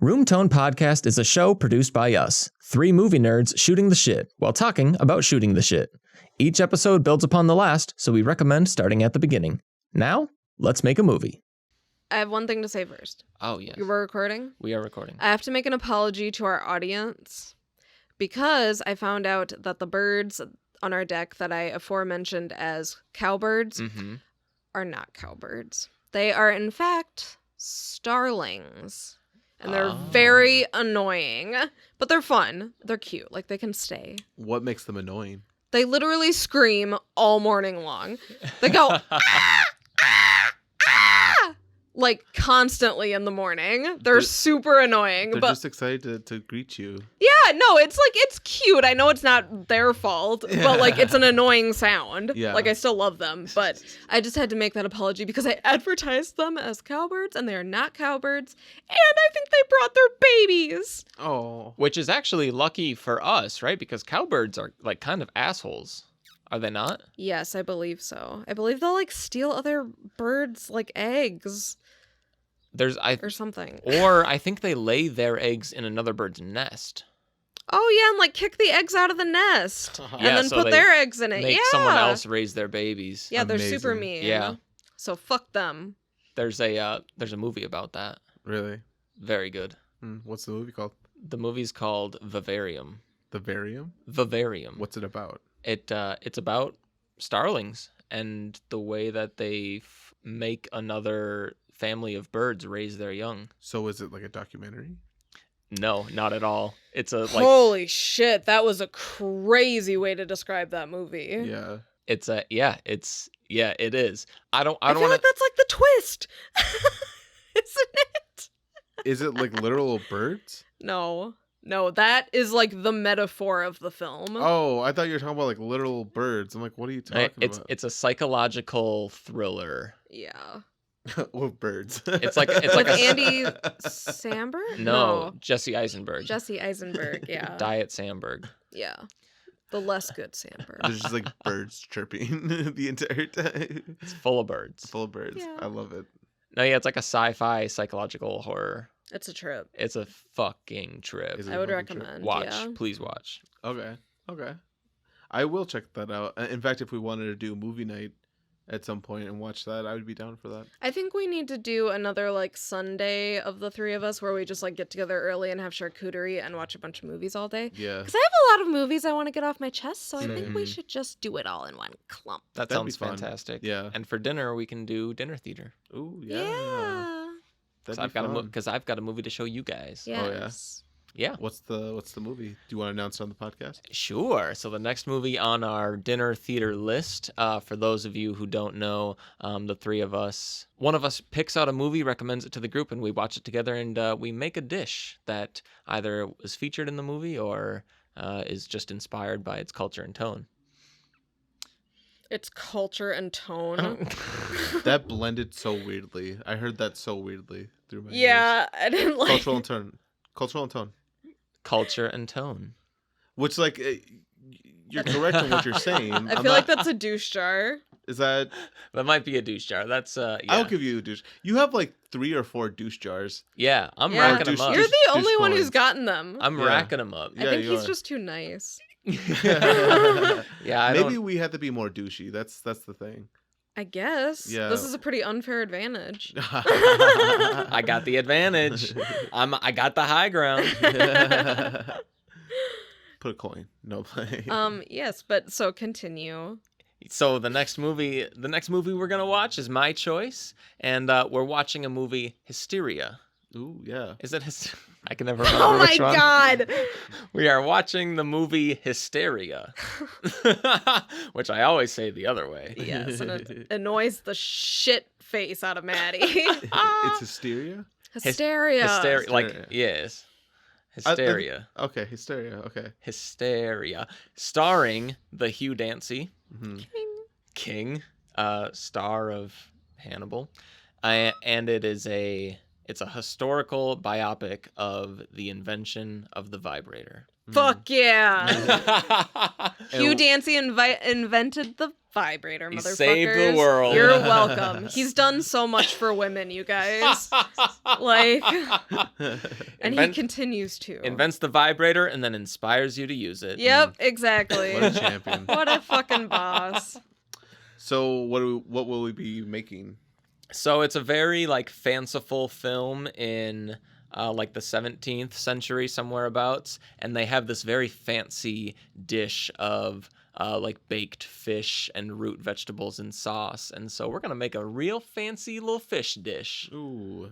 Room Tone Podcast is a show produced by us, three movie nerds shooting the shit while talking about shooting the shit. Each episode builds upon the last, so we recommend starting at the beginning. Now, let's make a movie. I have one thing to say first. Oh, yes. You were recording? We are recording. I have to make an apology to our audience because I found out that the birds on our deck that I aforementioned as cowbirds are not cowbirds. They are, in fact, starlings. And they're very annoying, but they're fun. They're cute. Like, they can stay. What makes them annoying? They literally scream all morning long. They go, ah, ah, ah, like, constantly in the morning. They're super annoying. They're but just excited to greet you. yeah, no, it's like, it's cute. I know it's not their fault, but, like, it's an annoying sound. Yeah. Like, I still love them, but I just had to make that apology because I advertised them as cowbirds, and they are not cowbirds, and I think they brought their babies. Oh. Which is actually lucky for us, right? Because cowbirds are, like, kind of assholes. Are they not? Yes, I believe so. I believe they'll, like, steal other birds, like, eggs. Or something. Or I think they lay their eggs in another bird's nest. Oh, yeah, and, like, kick the eggs out of the nest. And Yeah, then so put they their eggs in it. Make Yeah. someone else raise their babies. Yeah, they're super Amazing. mean. Yeah. So fuck them. There's a movie about that. Really? Very good. What's the movie called? The movie's called Vivarium. The Varium? Vivarium. What's it about? It's about starlings and the way that they make another family of birds raise their young. So is it like a documentary? No, not at all. It's a Holy shit, that was a crazy way to describe that movie. Yeah. it is. I don't I feel want like that's like the twist. Isn't it? Is it like literal birds? No, that is like the metaphor of the film. Oh, I thought you were talking about like literal birds. I'm like, what are you talking about? It's a psychological thriller. Yeah. With birds. It's like With Andy Samberg? No, Jesse Eisenberg. Jesse Eisenberg, yeah. Diet Samberg. Yeah. The less good Samberg. There's just like birds chirping the entire time. It's full of birds. Full of birds. Yeah. I love it. No, yeah, it's like a sci-fi psychological horror. It's a trip. It's a fucking trip. Is it I would a fucking trip? recommend. Watch, Yeah. please watch. Okay. I will check that out. In fact, if we wanted to do a movie night at some point and watch that, I would be down for that. I think we need to do another like Sunday of the three of us where we just like get together early and have charcuterie and watch a bunch of movies all day. Yeah. Because I have a lot of movies I want to get off my chest, so I think we Same. should just do it all in one clump. That That'd be sounds fun. fantastic. Yeah. And for dinner, we can do dinner theater. Ooh, yeah. Yeah. That'd I've be got fun. because I've got a movie to show you guys. Yes. Yeah. What's the movie? Do you want to announce it on the podcast? Sure. So the next movie on our dinner theater list, for those of you who don't know, the three of us, one of us picks out a movie, recommends it to the group, and we watch it together, and we make a dish that either is featured in the movie or is just inspired by its culture and tone. It's culture and tone. That blended so weirdly. I heard that so weirdly through my Yeah, I didn't like ears. Cultural and tone. Culture and tone. Which, like, you're correct in what you're saying. I feel like that's a douche jar. Is that... That might be a douche jar. That's yeah. I'll give you a douche. You have, like, 3 or 4 douche jars. Yeah, I'm Yeah. racking them up. You're the only douche one who's coins. gotten them. I'm Yeah. racking them up. I Yeah, think you he's are. just too nice. Yeah, I Maybe don't. we have to be more douchey. That's the thing. I guess. Yeah. This is a pretty unfair advantage. I got the advantage. I got the high ground. Put a coin. No play. Yes, but so continue. So the next movie we're gonna watch is my choice, and we're watching a movie, Hysteria. Ooh, yeah. Is it? I can never remember Oh my which one. god! We are watching the movie Hysteria, which I always say the other way. Yes, and it annoys the shit face out of Maddie. It's hysteria? Hysteria. Hysteria, like Hysteria. yes, Hysteria. Okay, hysteria. Okay. Hysteria, starring the Hugh Dancy hmm King, star of Hannibal, and it's a historical biopic of the invention of the vibrator. Fuck yeah. Hugh And- Dancy invented the vibrator, He motherfuckers. saved the world. You're welcome. He's done so much for women, you guys. Like, and he continues to. Invents the vibrator and then inspires you to use it. Yep, exactly. What a champion. What a fucking boss. So what will we be making? So it's a very like fanciful film in like the 17th century, somewhere abouts, and they have this very fancy dish of like baked fish and root vegetables and sauce. And so we're gonna make a real fancy little fish dish Ooh.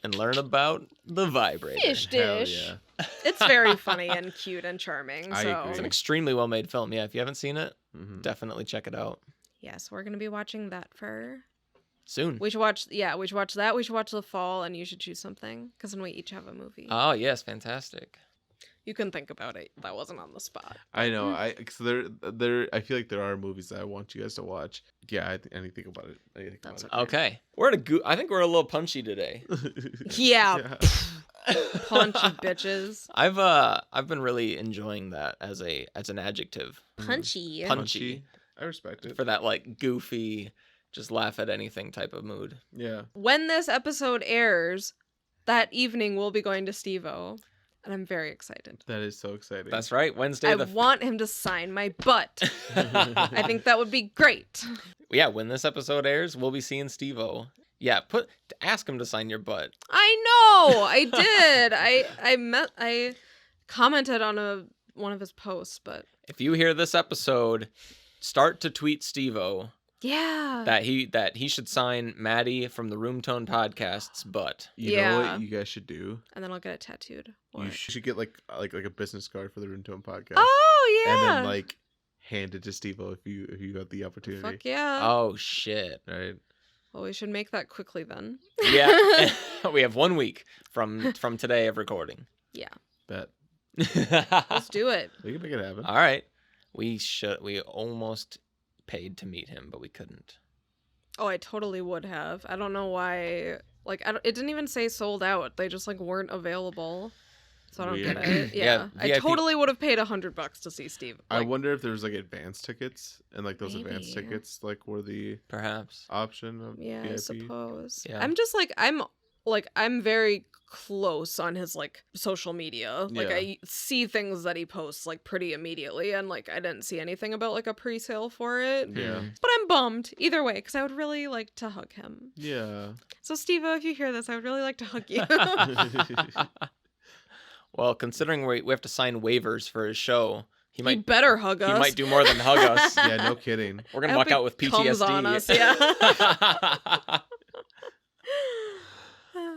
and learn about the vibrator. Fish dish. Hell yeah. It's very funny and cute and charming. I So agree. It's an extremely well made film. Yeah, if you haven't seen it, Mhm. definitely check it out yes, we're gonna be watching that for. soon. We should watch. Yeah, we should watch that. We should watch The Fall, and you should choose something because then we each have a movie. Oh yes, fantastic. You can think about it. That wasn't on the spot. I know. Cause there. I feel like there are movies that I want you guys to watch. Yeah, I need to think about it. That's Okay, we're at I think we're a little punchy today. Yeah. Punchy bitches. I've been really enjoying that as an adjective. Punchy. Punchy. I respect it. For that like goofy, just laugh at anything type of mood. Yeah. When this episode airs, that evening we'll be going to Steve-O, and I'm very excited. That is so exciting. That's right. Wednesday I want him to sign my butt. I think that would be great. Yeah, when this episode airs, we'll be seeing Steve-O. Yeah, ask him to sign your butt. I know. I did. I commented on one of his posts, but If you hear this episode, start to tweet Steve-O yeah. that he should sign Maddie from the Room Tone Podcast's butt. You know Yeah. what you guys should do? And then I'll get it tattooed. You What? should get like a business card for the Room Tone podcast. Oh yeah. And then like hand it to Steve-O if you got the opportunity. Fuck yeah. Oh shit. Right. Well, we should make that quickly then. Yeah. We have 1 week from today of recording. Yeah. Bet. Let's do it. We can make it happen. All right. We almost paid to meet him, but we couldn't. Oh, I totally would have. I don't know why. Like, it didn't even say sold out. They just like weren't available. So I don't get Weird. it. Yeah, Yeah, I VIP totally would have paid $100 to see Steve. I Like, wonder if there's like advance tickets and like those advance Maybe. tickets like were the Perhaps. option of yeah, I VIP. suppose. Yeah. I'm just I'm very close on his like social media. Like Yeah. I see things that he posts like pretty immediately, and like I didn't see anything about like a pre-sale for it. Yeah. But I'm bummed either way because I would really like to hug him. Yeah. So Steve-O, if you hear this, I would really like to hug you. Well, considering we have to sign waivers for his show, he He might better hug us. he might do more than hug us. Yeah, no kidding. We're I gonna hope walk he out with PTSD. comes on us, yeah.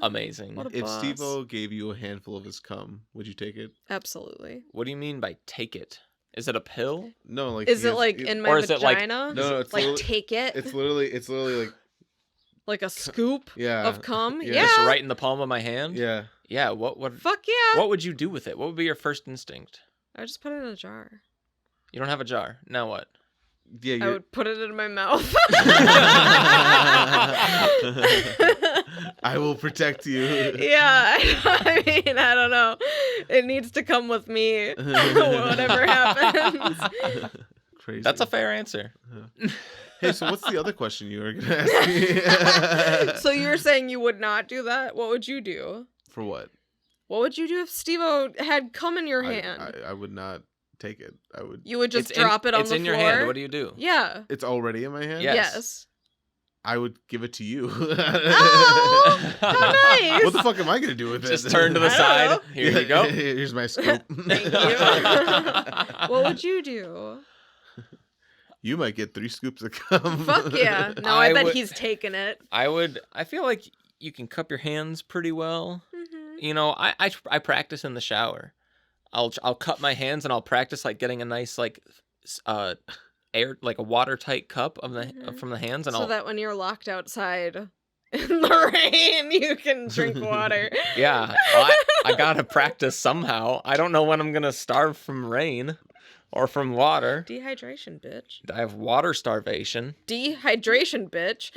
Amazing. What a If boss. Steve-O gave you a handful of his cum, would you take it? Absolutely. What do you mean by take it? Is it a pill? No, like Is he it has- like it- in my or is it like- vagina? No, it's like literally- take it. It's literally like like a scoop yeah. of cum. yeah. Yeah. Just right in the palm of my hand? Yeah. Yeah, what Fuck yeah. what would you do with it? What would be your first instinct? I would just put it in a jar. You don't have a jar. Now what? Yeah, I you're would put it in my mouth. I will protect you. Yeah, I mean, I don't know. It needs to come with me, whatever happens. Crazy. That's a fair answer. Hey, so what's the other question you were gonna ask me? So you're saying you would not do that? What would you do? For what? What would you do if Steve-O had cum in your I- hand? I would not take it. I would. You would just It's in- drop it on it's the in floor? your hand. What do you do? Yeah. It's already in my hand. Yes. Yes. I would give it to you. Oh, how nice. What the fuck am I gonna do with it? Just turn to the I don't side. know. Here you go. Here's my scoop. Thank you. What would you do? You might get 3 scoops of cum. Fuck yeah. No, I bet would- he's taking it. I feel like you can cup your hands pretty well. Mm-hmm. You know, I practice in the shower. I'll cup my hands and I'll practice like getting a nice like air like a watertight cup of the Mhm. from the hands and So I'll that when you're locked outside in the rain, you can drink water. yeah, well, I gotta practice somehow. I don't know when I'm gonna starve from rain or from water. Dehydration, bitch. I have water starvation. Dehydration, bitch.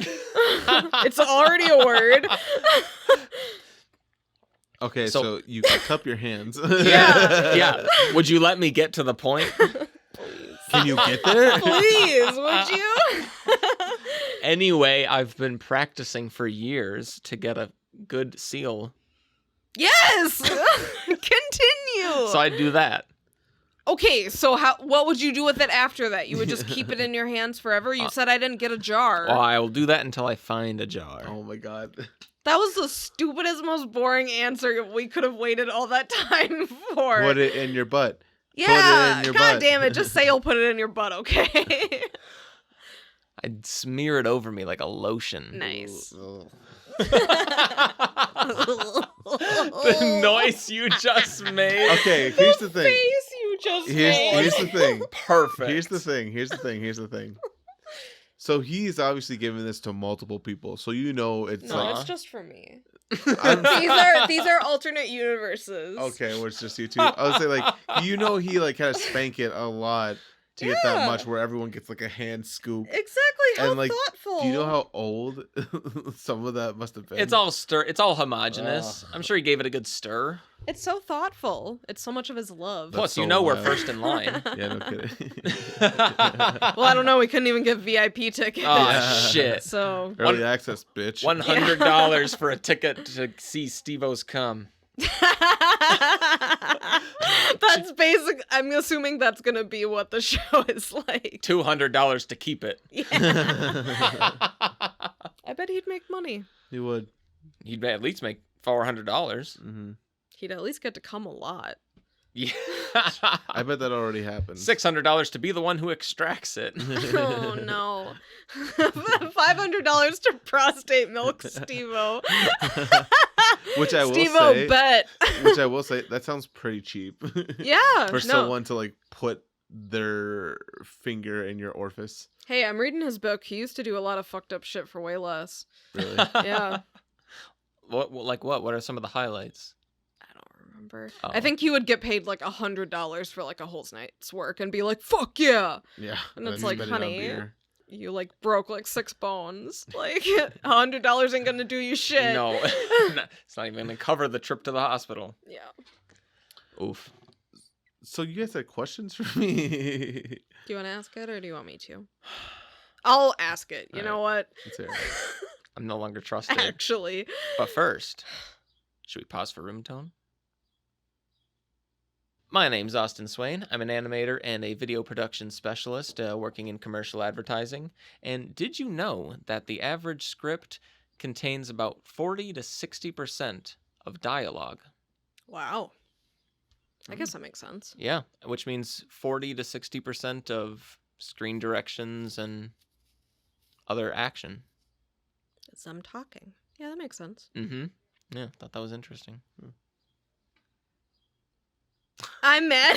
It's already a word. Okay, so you can cup your hands. Yeah. Would you let me get to the point? Can you get there? Please, would you? Anyway, I've been practicing for years to get a good seal. Yes! Continue! So I do that. Okay, so what would you do with it after that? You would just keep it in your hands forever? You said I didn't get a jar. Well, I will do that until I find a jar. Oh my god. That was the stupidest, most boring answer we could have waited all that time for. Put it in your butt. Yeah, Put it in your God butt. damn it, just say you'll put it in your butt, okay? I'd smear it over me like a lotion. Nice. Ugh. The noise you just made. Okay, here's the thing. Face you just made. Here's the thing. Perfect. Here's the thing. So he's obviously giving this to multiple people. So you know it's No, like it's just for me. I'm- These are alternate universes. okay, well it's just you two. I would say like you know he like kind of spank it a lot to get that Yeah. much where everyone gets like a hand scoop. Exactly. How And, like, thoughtful. Do you know how old some of that must have been? It's all It's all homogenous. I'm sure he gave it a good stir. It's so thoughtful. It's so much of his love. That's Plus, you so know we're wild. first in line. Yeah, no kidding. Well, I don't know. We couldn't even get VIP tickets. Oh shit! So Early One- access, bitch. $100 for a ticket to see Steve-O's come. that's basic. I'm assuming that's gonna be what the show is like. $200 to keep it. Yeah. I bet he'd make money. He would. He'd at least make $400. Mm-hmm. He'd at least get to come a lot. Yeah. I bet that already happened. $600 to be the one who extracts it. Oh no. $500 to prostate milk Steve-O. Which I will Steve-O say. bet. Which I will say that sounds pretty cheap. Yeah. For someone to like put their finger in your orifice. Hey, I'm reading his book. He used to do a lot of fucked up shit for way less. Really? Yeah. What? Like what? What are some of the highlights? I don't remember. Oh. I think he would get paid like $100 for like a whole night's work and be like, "Fuck yeah!" Yeah. And it's then like, spend it on honey, beer. you like broke like 6 bones. Like $100 ain't gonna do you shit. No, it's not even gonna cover the trip to the hospital. Yeah. Oof. So you guys had questions for me? Do you want to ask it or do you want me to? I'll ask it. You know what? Let's hear it. I'm no longer trusted. Actually. But first, should we pause for room tone? My name's Austin Swain. I'm an animator and a video production specialist working in commercial advertising. And did you know that the average script contains about 40 to 60% of dialogue? Wow. I guess that makes sense. Yeah, which means 40 to 60% of screen directions and other action. It's them talking. Yeah, that makes sense. Mm-hmm. Yeah, thought that was interesting. I'm mad.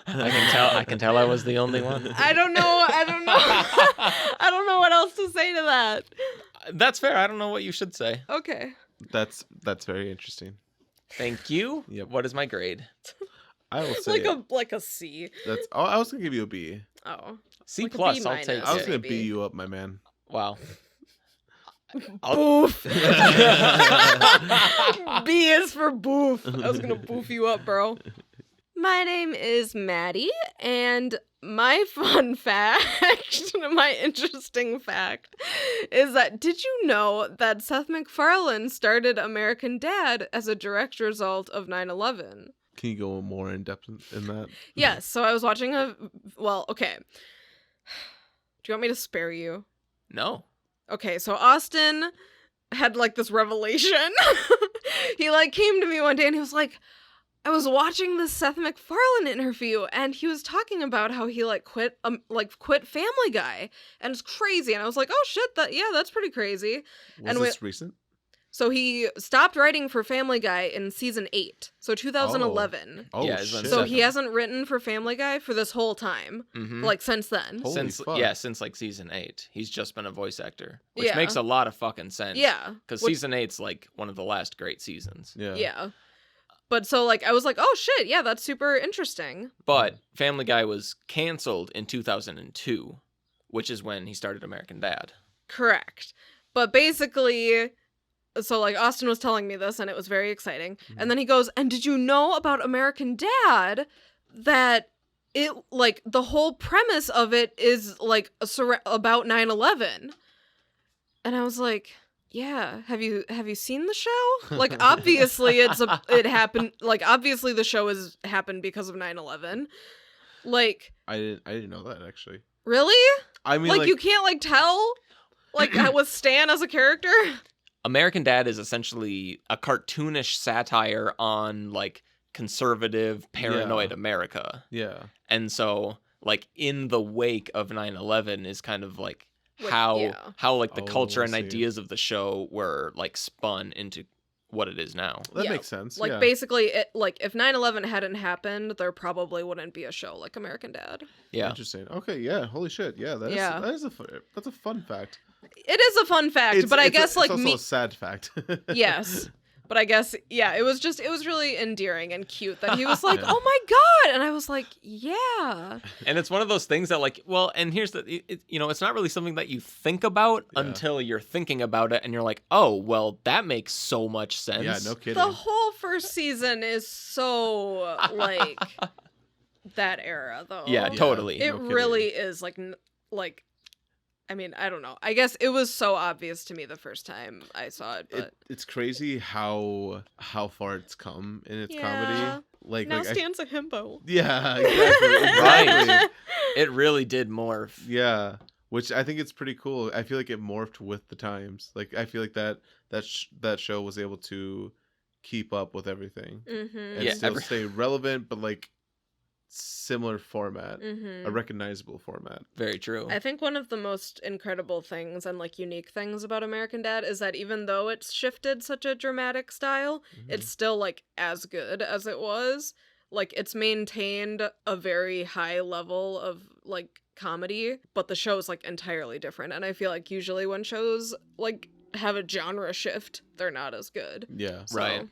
I can tell I was the only one. I don't know. I don't know what else to say to that. That's fair. I don't know what you should say. Okay. That's very interesting. Thank you. Yep. What is my grade? I will say Like a C. that's. Oh, I was gonna give you a B. Oh. C Like a plus. B I'll minus. take I was it. gonna Maybe. B you up, my man. Wow. Boof. B is for boof. I was gonna boof you up, bro. My name is Maddie, and my fun fact, my interesting fact, is that did you know that Seth MacFarlane started American Dad as a direct result of 9/11? Can you go more in depth in that? Yes, so I was watching okay. Do you want me to spare you? No. Okay, so Austin had like this revelation. He like came to me one day and he was like, I was watching this Seth MacFarlane interview and he was talking about how he quit Family Guy, and it's crazy. And I was like, oh shit, that's pretty crazy. Was this recent? So he stopped writing for Family Guy in season 8, so 2011. Oh Yeah, it's shit. when So Seth- he hasn't written for Family Guy for this whole time, Mm-hmm. since then. Holy fuck. Since like season 8, he's just been a voice actor, which Yeah. makes a lot of fucking sense. Yeah. Because Which- season 8's like one of the last great seasons. Yeah. Yeah. But so I was like, oh shit, yeah, that's super interesting. But Family Guy was canceled in 2002, which is when he started American Dad. Correct. But basically, so like Austin was telling me this and it was very exciting. And then he goes, and did you know about American Dad that it like the whole premise of it is like about 9/11? And I was like, yeah, have you seen the show? Like obviously it happened, like obviously the show has happened because of 9/11. Like I didn't know that actually. really? I mean, like you can't like tell like with Stan as a character? American Dad is essentially a cartoonish satire on like conservative, paranoid America. Yeah. And so like in the wake of 9/11 is kind of like how like the culture and ideas of the show were like spun into what it is now. That makes sense. Like basically it, like if 9/11 hadn't happened, there probably wouldn't be a show like American Dad. Yeah. Interesting. Okay, yeah, holy shit. Yeah, that's a fun fact. It is a fun fact, but I guess like it's also a sad fact. Yes. But I guess, yeah, it was really endearing and cute that he was like, oh my God. And I was like, yeah. And it's one of those things that like, well, and here's it's not really something that you think about until you're thinking about it and you're like, oh, well, that makes so much sense. Yeah, no kidding. The whole first season is so like that era though. Yeah, totally. It really is like I mean, I don't know. I guess it was so obvious to me the first time I saw it, but it's crazy how far it's come in its comedy. Like now Stan's a himbo. Yeah, exactly. Right. It really did morph. Yeah, which I think it's pretty cool. I feel like it morphed with the times. Like I feel like that show was able to keep up with everything and still stay relevant, but like similar format, a recognizable format. Very true. I think one of the most incredible things and like unique things about American Dad is that even though it's shifted such a dramatic style, it's still like as good as it was. Like it's maintained a very high level of like comedy, but the show's like entirely different. And I feel like usually when shows like have a genre shift, they're not as good. Yeah. So. Right.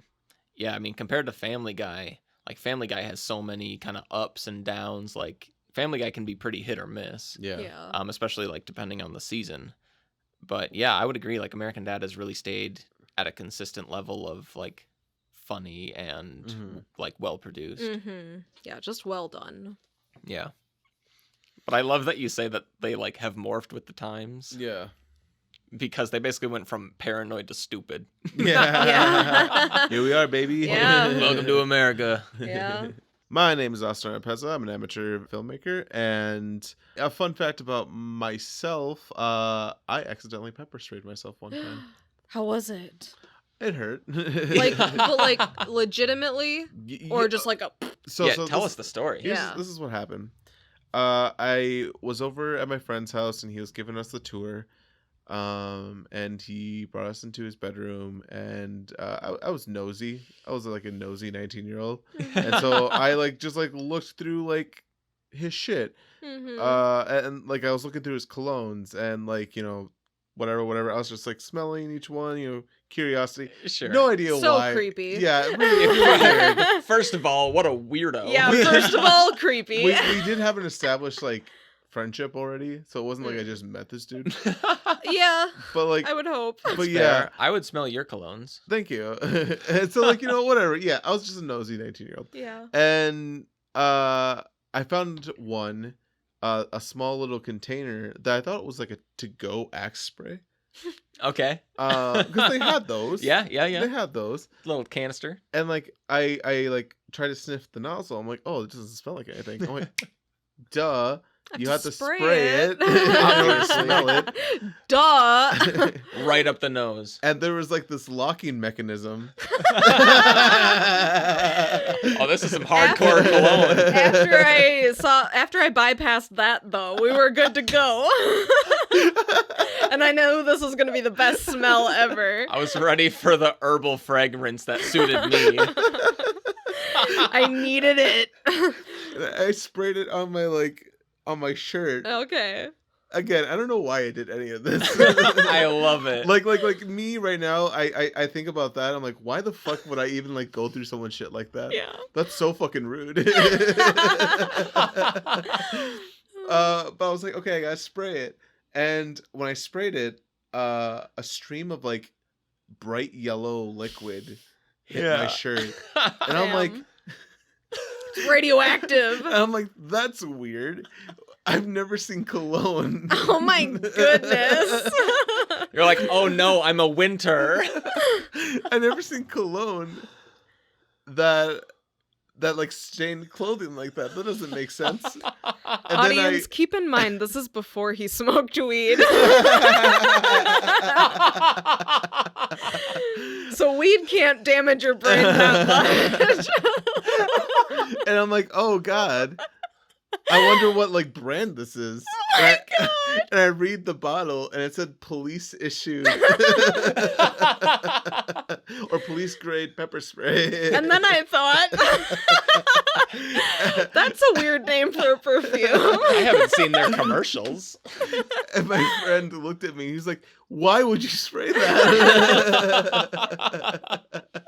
Yeah, I mean compared to Family Guy, like Family Guy has so many kind of ups and downs. Like Family Guy can be pretty hit or miss. Yeah. Especially like depending on the season. But yeah, I would agree. Like American Dad has really stayed at a consistent level of like funny and like well produced. Yeah, just well done. Yeah. But I love that you say that they like have morphed with the times. Yeah. Because they basically went from paranoid to stupid. Yeah. Here we are, baby. Yeah. Welcome to America. Yeah. My name is Austin Arpeza. I'm an amateur filmmaker. And a fun fact about myself, I accidentally pepper sprayed myself one time. How was it? It hurt. Like, but like legitimately? Or just like a... So tell us the story. This is what happened. I was over at my friend's house and he was giving us the tour. And he brought us into his bedroom and I was nosy. I was like a nosy 19-year-old. And so I like just like looked through like his shit. And like I was looking through his colognes and like, you know, whatever. I was just like smelling each one, you know, curiosity. Sure. No idea so why. So creepy. Yeah, really weird. First of all, what a weirdo. Yeah, first of all, creepy. We did have an established like friendship already, so it wasn't like I just met this dude. Yeah, but like I would hope. But yeah, I would smell your colognes. Thank you. And so like, you know, whatever. Yeah, I was just a nosy 19-year-old. Yeah. And I found one, a small little container that I thought was like a to-go Axe spray. Okay. Because they had those. Yeah. They had those. Little canister. And like I like try to sniff the nozzle. I'm like, oh, it doesn't smell like anything. I'm like, duh. You have to spray it. You have to smell it. Duh. Right up the nose. And there was like this locking mechanism. Oh, this is some hardcore cologne. After I bypassed that though, we were good to go. And I know this was gonna be the best smell ever. I was ready for the herbal fragrance that suited me. I needed it. I sprayed it on my shirt. Okay. Again, I don't know why I did any of this. I love it. Like me right now, I think about that. I'm like, why the fuck would I even like go through someone's shit like that? Yeah. That's so fucking rude. But I was like, okay, I gotta spray it. And when I sprayed it, a stream of like bright yellow liquid hit my shirt. And I'm like, it's radioactive. And I'm like, that's weird. I've never seen cologne. Oh my goodness. You're like, oh no, I'm a winter. I've never seen cologne that like stained clothing like that. That doesn't make sense. And Audience, keep in mind, this is before he smoked weed. So weed can't damage your brain that much. And I'm like, oh God. I wonder what like brand this is. Oh my God. And I read the bottle and it said police issued or police grade pepper spray. And then I thought, that's a weird name for a perfume. I haven't seen their commercials. And my friend looked at me. He's like, why would you spray that?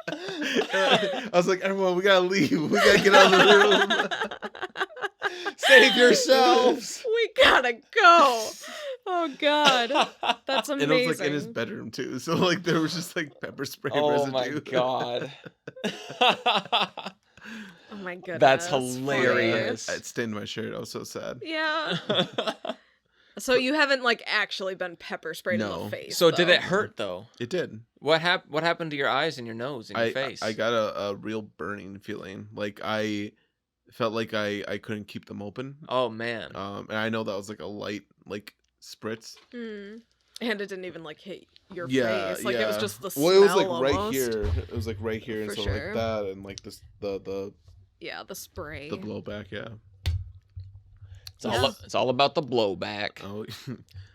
I was like, everyone, we gotta leave. We gotta get out of the room. Save yourselves. We gotta go. Oh God, that's amazing. And it was like in his bedroom too, so like there was just like pepper spray residue. My God. Oh my goodness, That's hilarious. It stained my shirt. I was so sad. Yeah. So you haven't like actually been pepper sprayed in the face. So did though. it hurt though? It did. What happened to your eyes and your nose and your face? I got a real burning feeling. Like I felt like I couldn't keep them open. Oh man. And I know that was like a light like spritz. And it didn't even like hit your Yeah, face. Like it was just the smell. Well, it was like almost. right here. It was like right here, and For so sure. like that, and like this the spray. the blowback. Yeah. It's all about the blowback. Oh.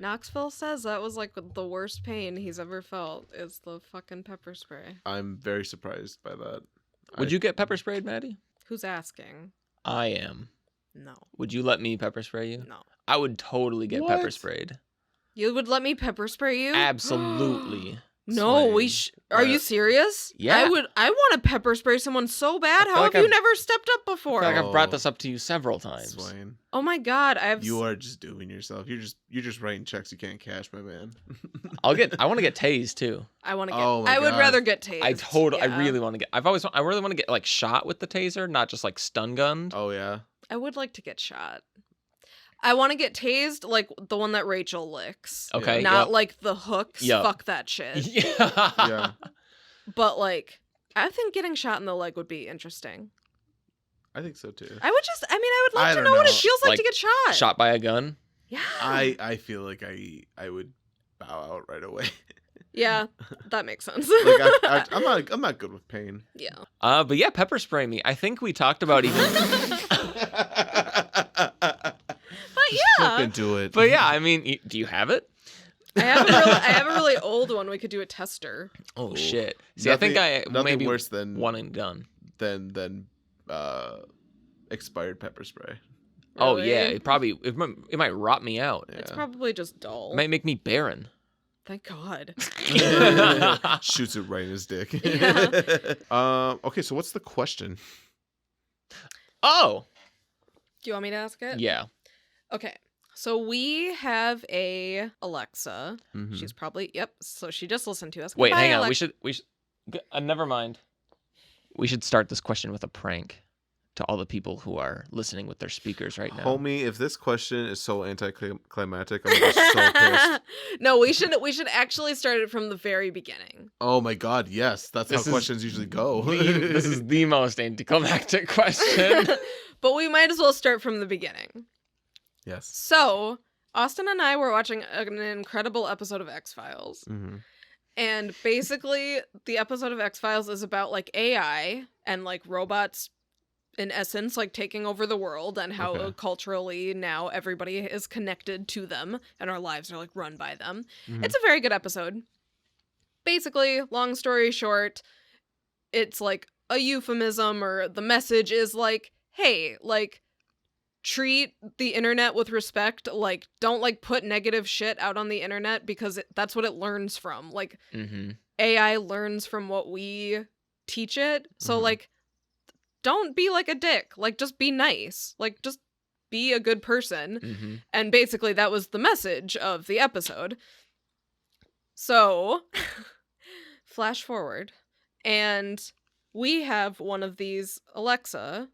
Knoxville says that was like the worst pain he's ever felt is the fucking pepper spray. I'm very surprised by that. Would you get pepper sprayed, Maddie? Who's asking? I am. No. Would you let me pepper spray you? No. I would totally get What? pepper sprayed. You would let me pepper spray you? Absolutely. No, Swain. Are you serious? Yeah. I want to pepper spray someone so bad. feel How like have you I've- never stepped up before? I feel like I've brought Oh. this up to you several times. Swain, Oh my God, you are just doing yourself. You're just writing checks you can't cash, my man. I want to get tased too. I want to get. Oh my I would God. rather get tased. I really want to get. I really want to get like shot with the taser, not just like stun gunned. Oh yeah. I would like to get shot. I want to get tased like the one that Rachel licks. Okay. Not yep. like the hooks. Yep. Fuck that shit. Yeah. Yeah. But like, I think getting shot in the leg would be interesting. I think so too. I would love I to don't know what it know. feels like Like, to get shot. Shot by a gun. Yeah. I feel like I would bow out right away. Yeah, that makes sense. Like I'm not good with pain. Yeah. But yeah, pepper spray me. I think we talked about even. But yeah, Fucking do it. But yeah, I mean, do you have it? I have a really old one. We could do a tester. Oh Ooh. shit! See, I think I nothing maybe worse than one and done. than expired pepper spray. Oh Really? yeah, it might rot me out. Yeah. It's probably just dull. It might make me barren. Thank God. Shoots it right in his dick. Yeah. Okay, so what's the question? Oh Do you want me to ask it? yeah. Okay. So we have a Alexa. Mhm. She's probably So she just listened to us. Wait, Goodbye, hang on. Alexa. We should. Never mind. We should start this question with a prank to all the people who are listening with their speakers right now. Homie, if this question is so anticlimactic, I'm gonna be so pissed. No, we should actually start it from the very beginning. Oh my god, yes. That's This how is questions usually go. This is the most anticlimactic question. But we might as well start from the beginning. Yes. So, Austin and I were watching an incredible episode of X-Files. Mm-hmm. And basically, the episode of X-Files is about, like, AI and, like, robots, in essence, like, taking over the world and how Okay. culturally now everybody is connected to them and our lives are, like, run by them. Mhm. It's a very good episode. Basically, long story short, it's, like, a euphemism, or the message is, like, hey, like, treat the internet with respect. Like, don't, like, put negative shit out on the internet because that's what it learns from. Like, Mm-hmm. AI learns from what we teach it. So, Mhm. like, don't be like a dick. Like, just be nice. Like, just be a good person. Mm-hmm. And basically, that was the message of the episode. So, flash forward, and we have one of these Alexa,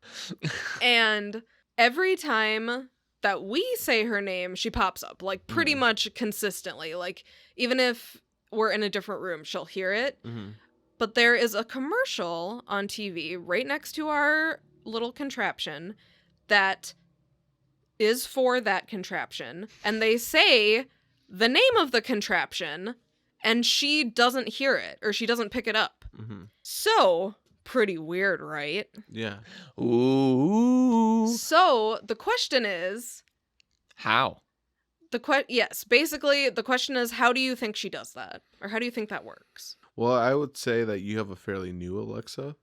and every time that we say her name, she pops up, like, pretty much consistently. Like, even if we're in a different room, she'll hear it. Mm-hmm. But there is a commercial on TV right next to our little contraption that is for that contraption, and they say the name of the contraption, and she doesn't hear it, or she doesn't pick it up. Mm-hmm. So, pretty weird, right? Yeah. Ooh. So, the question is... How? Yes, basically, the question is, how do you think she does that? Or how do you think that works? Well, I would say that you have a fairly new Alexa,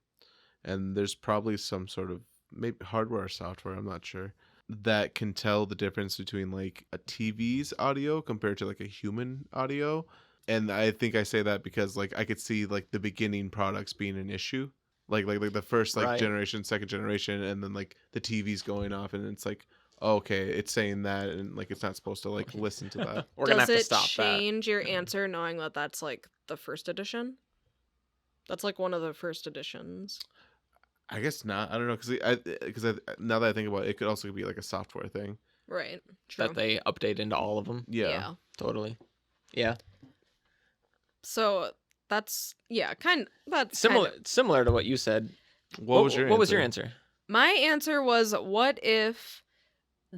and there's probably some sort of maybe hardware or software, I'm not sure, that can tell the difference between like a TV's audio compared to like a human audio. And I think I say that because like I could see like the beginning products being an issue. Like the first like Right. generation, second generation, and then like the TV's going off, and it's like, oh, okay, it's saying that, and like it's not supposed to like listen to that. We're gonna have to Does stop it change your answer knowing that that's like the first edition? That's like one of the first editions. I guess not. I don't know because now that I think about it, it could also be like a software thing. Right. that. True. That they update into all of them. Yeah. Totally. Yeah. So that's Similar to what you said. What was your What was your answer? answer? My answer was, what if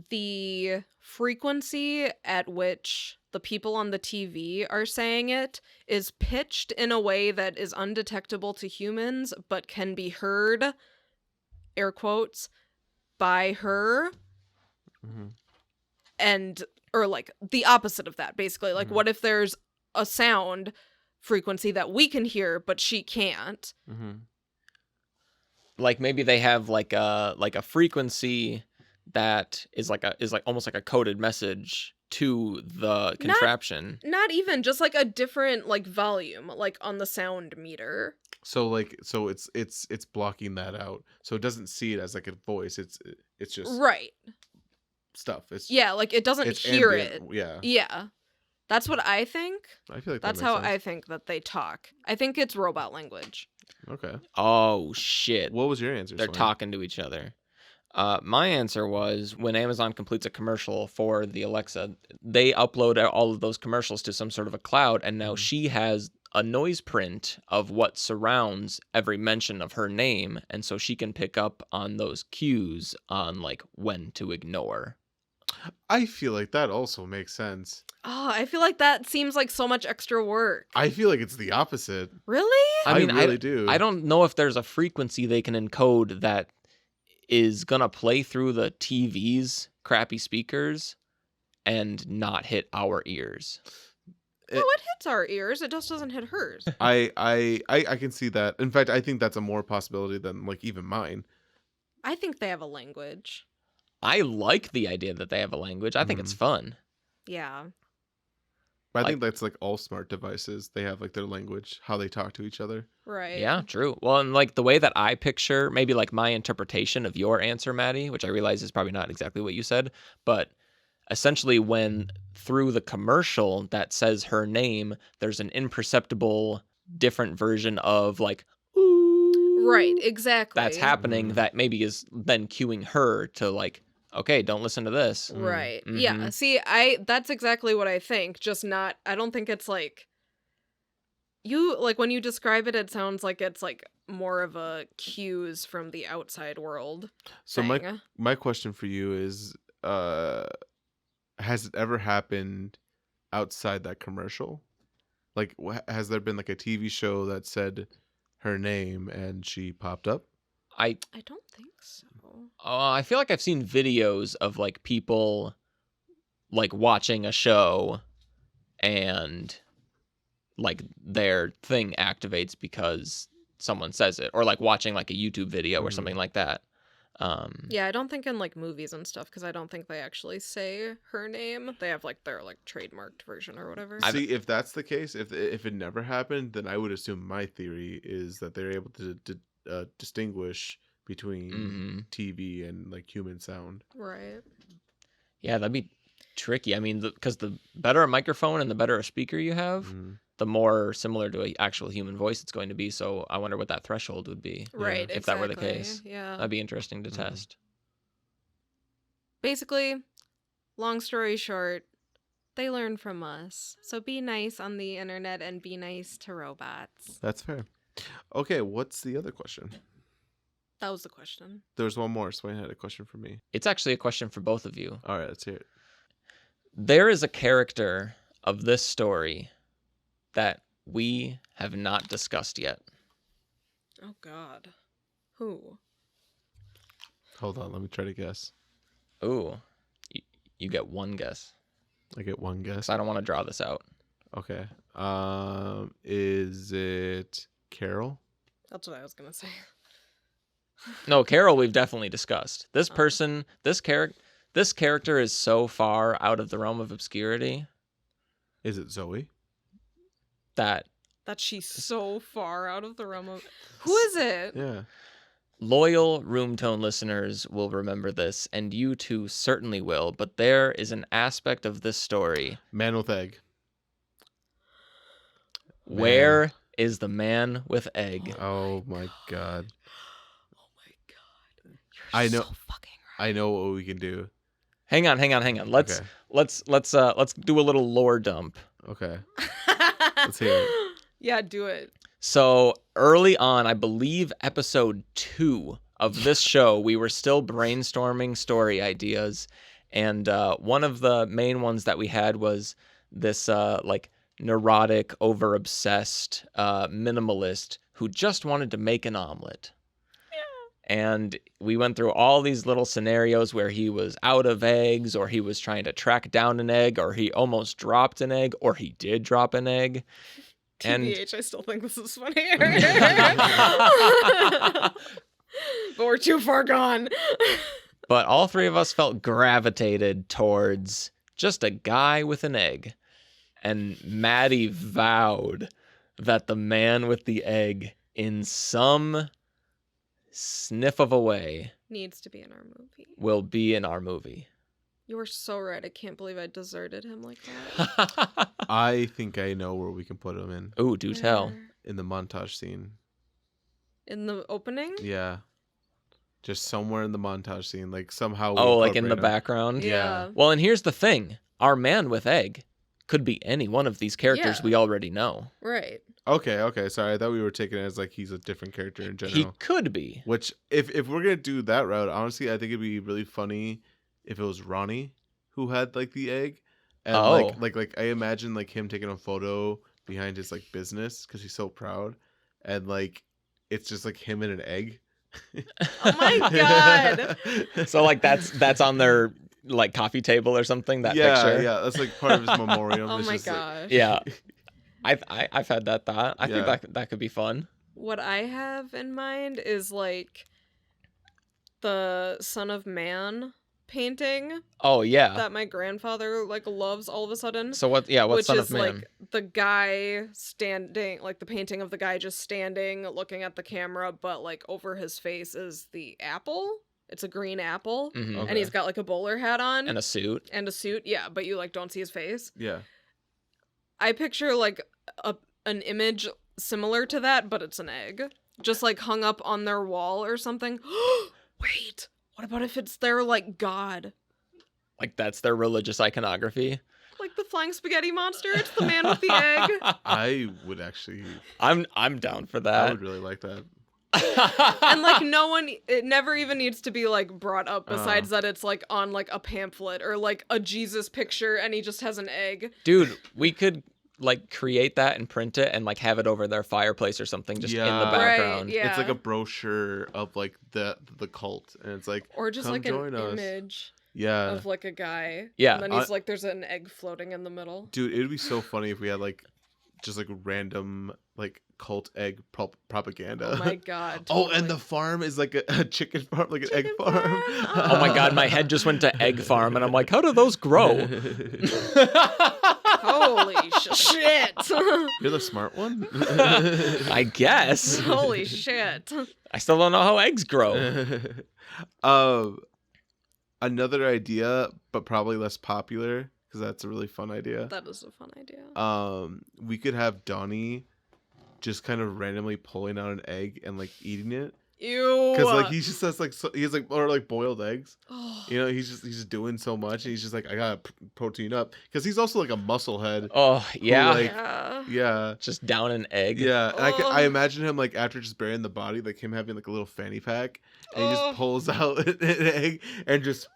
the frequency at which the people on the TV are saying it is pitched in a way that is undetectable to humans but can be heard, air quotes, by her, Mm-hmm. and or like the opposite of that, basically. Like, Mhm. what if there's a sound frequency that we can hear but she can't? Mm-hmm. Like maybe they have like a frequency that is like almost like a coded message to the contraption. Not even, just like a different like volume, like on the sound meter. So it's blocking that out, so it doesn't see it as like a voice. It's just Right. stuff. It's Like it doesn't it's hear ambient. it. Yeah, Yeah. That's what I think. I feel like That's that how makes I sense. think that they talk. I think it's robot language. Okay. Oh shit. What was your answer? They're Swain? talking to each other. My answer was when Amazon completes a commercial for the Alexa, they upload all of those commercials to some sort of a cloud, and now she has a noise print of what surrounds every mention of her name, and so she can pick up on those cues on like when to ignore. I feel like that also makes sense. Oh, I feel like that seems like so much extra work. I feel like it's the opposite. Really? I really do. I don't know if there's a frequency they can encode that is gonna play through the TV's crappy speakers and not hit our ears. No, it hits our ears. It just doesn't hit hers. I can see that. In fact, I think that's a more possibility than like even mine. I think they have a language. I like the idea that they have a language. I think it's fun. Yeah. But I Like- think that's like all smart devices. They have like their language, how they talk to each other. Right. Yeah, true. Well, and like the way that I picture, maybe like my interpretation of your answer, Maddie, which I realize is probably not exactly what you said, but essentially when through the commercial that says her name, there's an imperceptible different version of like, ooh, Right, exactly. that's happening that maybe is then cueing her to like, okay, don't listen to this. Right. Yeah. Mhm. See, that's exactly what I think. Just not, I don't think it's like, when you describe it, it sounds like it's like more of a cues from the outside world. So thing. my question for you is, has it ever happened outside that commercial? Like, has there been like a TV show that said her name and she popped up? I don't think so. I feel like I've seen videos of like people like watching a show and like their thing activates because someone says it, or like watching like a YouTube video or something like that. Yeah, I don't think in like movies and stuff, because I don't think they actually say her name. They have like their like trademarked version or whatever. See, if that's the case, if it never happened, then I would assume my theory is that they're able to distinguish between TV and like human sound. Right. Yeah, that'd be tricky. I mean, because the better a microphone and the better a speaker you have, the more similar to an actual human voice it's going to be. So I wonder what that threshold would be. Right. If that were the exactly. case. Yeah. That'd be interesting to test. Basically, long story short, they learn from us. So be nice on the internet and be nice to robots. That's fair. Okay, what's the other question? That was the question. There's one more. Swain had a question for me. It's actually a question for both of you. All right, let's hear it. There is a character of this story that we have not discussed yet. Oh, God. Who? Hold on, let me try to guess. Ooh, you get one guess. I get one guess. 'Cause I don't want to draw this out. Okay. Is it Carol? That's what I was going to say. No, Carol, we've definitely discussed. This person, this character is so far out of the realm of obscurity Is it Zoe? that That she's so far out of the realm of... Who is it? Yeah. loyal Room Tone listeners will remember this, and you too certainly will, but there is an aspect of this story. Man with egg. Where is the man with egg? Oh my god. Oh my God. You're I know. so fucking right. I know what we can do. Hang on. Let's do a little lore dump. Okay. Let's hear it. Yeah, do it. So early on, I believe episode 2 of this show, we were still brainstorming story ideas, and one of the main ones that we had was this like neurotic, over-obsessed minimalist who just wanted to make an omelet. And we went through all these little scenarios where he was out of eggs, or he was trying to track down an egg, or he almost dropped an egg, or he did drop an egg. TBH, I still think this is funnier. But we're too far gone. But all three of us felt gravitated towards just a guy with an egg. And Maddie vowed that the man with the egg, in some sniff of a way, Needs to be in our movie. will be in our movie. You were so right. I can't believe I deserted him like that. I think I know where we can put him in. Ooh, do tell. Where? In the montage scene. In the opening? Yeah. Just somewhere in the montage scene. Like somehow. we Oh, like in the incorporate him. background? Yeah. Well, and here's the thing. Our man with egg could be any one of these characters Yeah. we already know. Right. Okay. Sorry. I thought we were taking it as like he's a different character in general. He could be. Which, if we're going to do that route, honestly, I think it'd be really funny if it was Ronnie who had like the egg. And Oh. like I imagine like him taking a photo behind his like business because he's so proud. And like, it's just like him and an egg. Oh my God. So like that's on their like coffee table or something, that picture? Yeah, that's like part of his memoriam. Oh It's my just, like- gosh. Yeah. I've had that thought. I Yeah. think that could be fun. What I have in mind is like the Son of Man painting Oh yeah. that my grandfather like loves all of a sudden. So what? Yeah. What's Which Son is of Man? like the guy standing, like the painting of the guy just standing, looking at the camera, but like over his face is the apple. It's a green apple, Mhm. Okay. and he's got like a bowler hat on And a suit. and a suit. Yeah, but you like don't see his face. Yeah. I picture like an image similar to that, but it's an egg, just like hung up on their wall or something. Wait, what about if it's their like god? Like that's their religious iconography. Like the flying spaghetti monster? It's the man with the egg. I would actually. I'm down for I that. would really like that. And like it never even needs to be like brought up besides that it's like on like a pamphlet or like a Jesus picture and he just has an egg. Dude, we could like create that and print it and like have it over their fireplace or something just in the Yeah. background. Right, yeah. It's like a brochure of like the cult, and it's like, Or just come like join an us. image Yeah, of like a guy. Yeah. And then he's like there's an egg floating in the middle. dude, it would be so funny if we had like just like random like cult egg propaganda. Oh my god. Oh, and totally. the farm is like a chicken farm, like an egg Chicken farm. farm? Oh my god, my head just went to egg farm and I'm like, how do those grow? Holy shit. You're the smart one. I guess. Holy shit. I still don't know how eggs grow. Another idea, but probably less popular, because that's a really fun idea. That is a fun idea. We could have Donnie just kind of randomly pulling out an egg and like eating it. Ew. Because like he just says like he has like or like boiled eggs. Oh. You know, he's just doing so much, and he's just like, I gotta protein up because he's also like a muscle head. Oh yeah, like- Yeah. Yeah. just down an egg. Yeah, and I Oh. imagine him like after just burying the body, like him having like a little fanny pack, and he Oh. just pulls out an egg and just,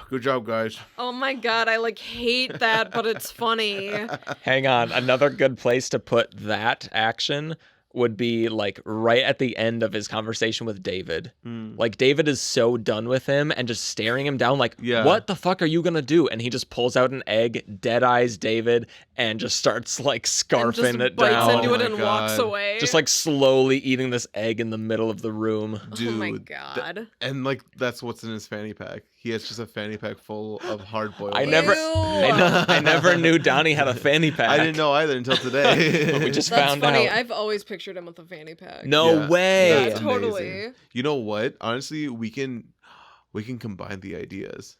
good job, guys. Oh my god, I like hate that, but it's funny. Hang on, another good place to put that action would be like right at the end of his conversation with David. Like David is so done with him and just staring him down like, Yeah. what the fuck are you gonna do? And he just pulls out an egg, dead eyes David, and just starts like And just scarfing it bites down. into it Oh and my walks God. away. Just like slowly eating this egg in the middle of the room. Dude, oh my god. and like that's what's in his fanny pack. He has just a fanny pack full of hard boiled. I never I never knew Donnie had a fanny pack. I didn't know either until today. But we just That's found funny. out. I've always pictured him with a fanny pack. No Yeah. way. Yeah, That's totally. amazing. You know what? Honestly, we can combine the ideas.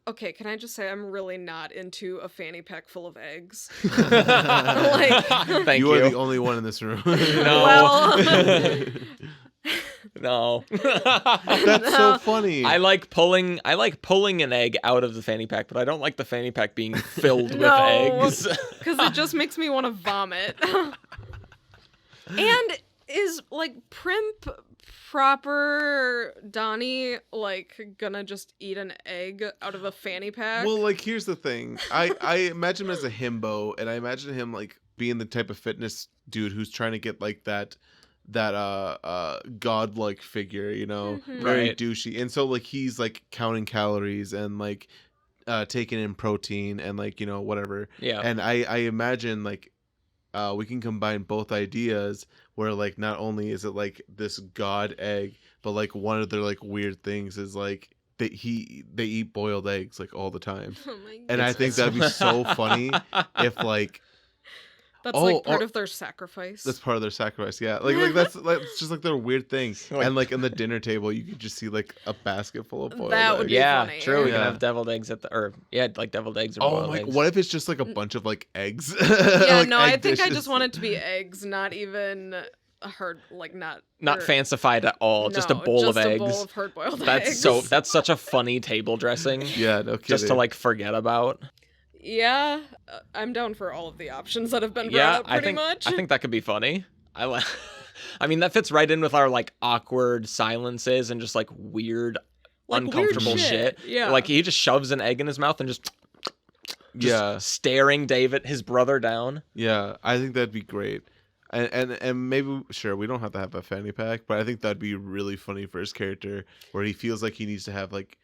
Okay, can I just say I'm really not into a fanny pack full of eggs. Thank you you. are the only one in this room. No. Well, No. That's so funny. I like pulling an egg out of the fanny pack, but I don't like the fanny pack being filled with No. eggs. because it just makes me want to vomit. And is like primp proper Donnie like gonna just eat an egg out of a fanny pack? Well, like here's the thing. I imagine him as a himbo, and I imagine him like being the type of fitness dude who's trying to get like that godlike figure, you know, Mhm. very Right. douchey. And so like he's like counting calories and like taking in protein and like, you know, whatever. Yeah. And I imagine like we can combine both ideas where like not only is it like this god egg, but like one of their like weird things is like they eat boiled eggs like all the time. Oh my And I goodness. think that'd be so funny if like That's Oh, like part or- of their sacrifice. that's part of their sacrifice. Yeah. Like that's like it's just like their weird thing. Like- And like in the dinner table you could just see like a basket full of boiled That would eggs. be Yeah, funny. true. We can Yeah. have deviled eggs like deviled eggs or Oh boiled my! eggs. What if it's just like a bunch of like eggs? Yeah, Like, no, I egg think I dishes? just want it to be eggs, not even a hard, like not Not fancified at all, just a no, bowl of just eggs. a bowl of hard-boiled That's eggs. that's such a funny table dressing. Yeah, no kidding. Just to like forget about. Yeah, I'm down for all of the options that have been brought Yeah, up pretty much. I think that could be funny. I mean, that fits right in with our like awkward silences and just like weird, Like, weird uncomfortable shit. Yeah. Like he just shoves an egg in his mouth and just yeah, staring his brother down. yeah. I think that'd be great. And maybe sure we don't have to have a fanny pack, but I think that'd be really funny for his character where he feels like he needs to have like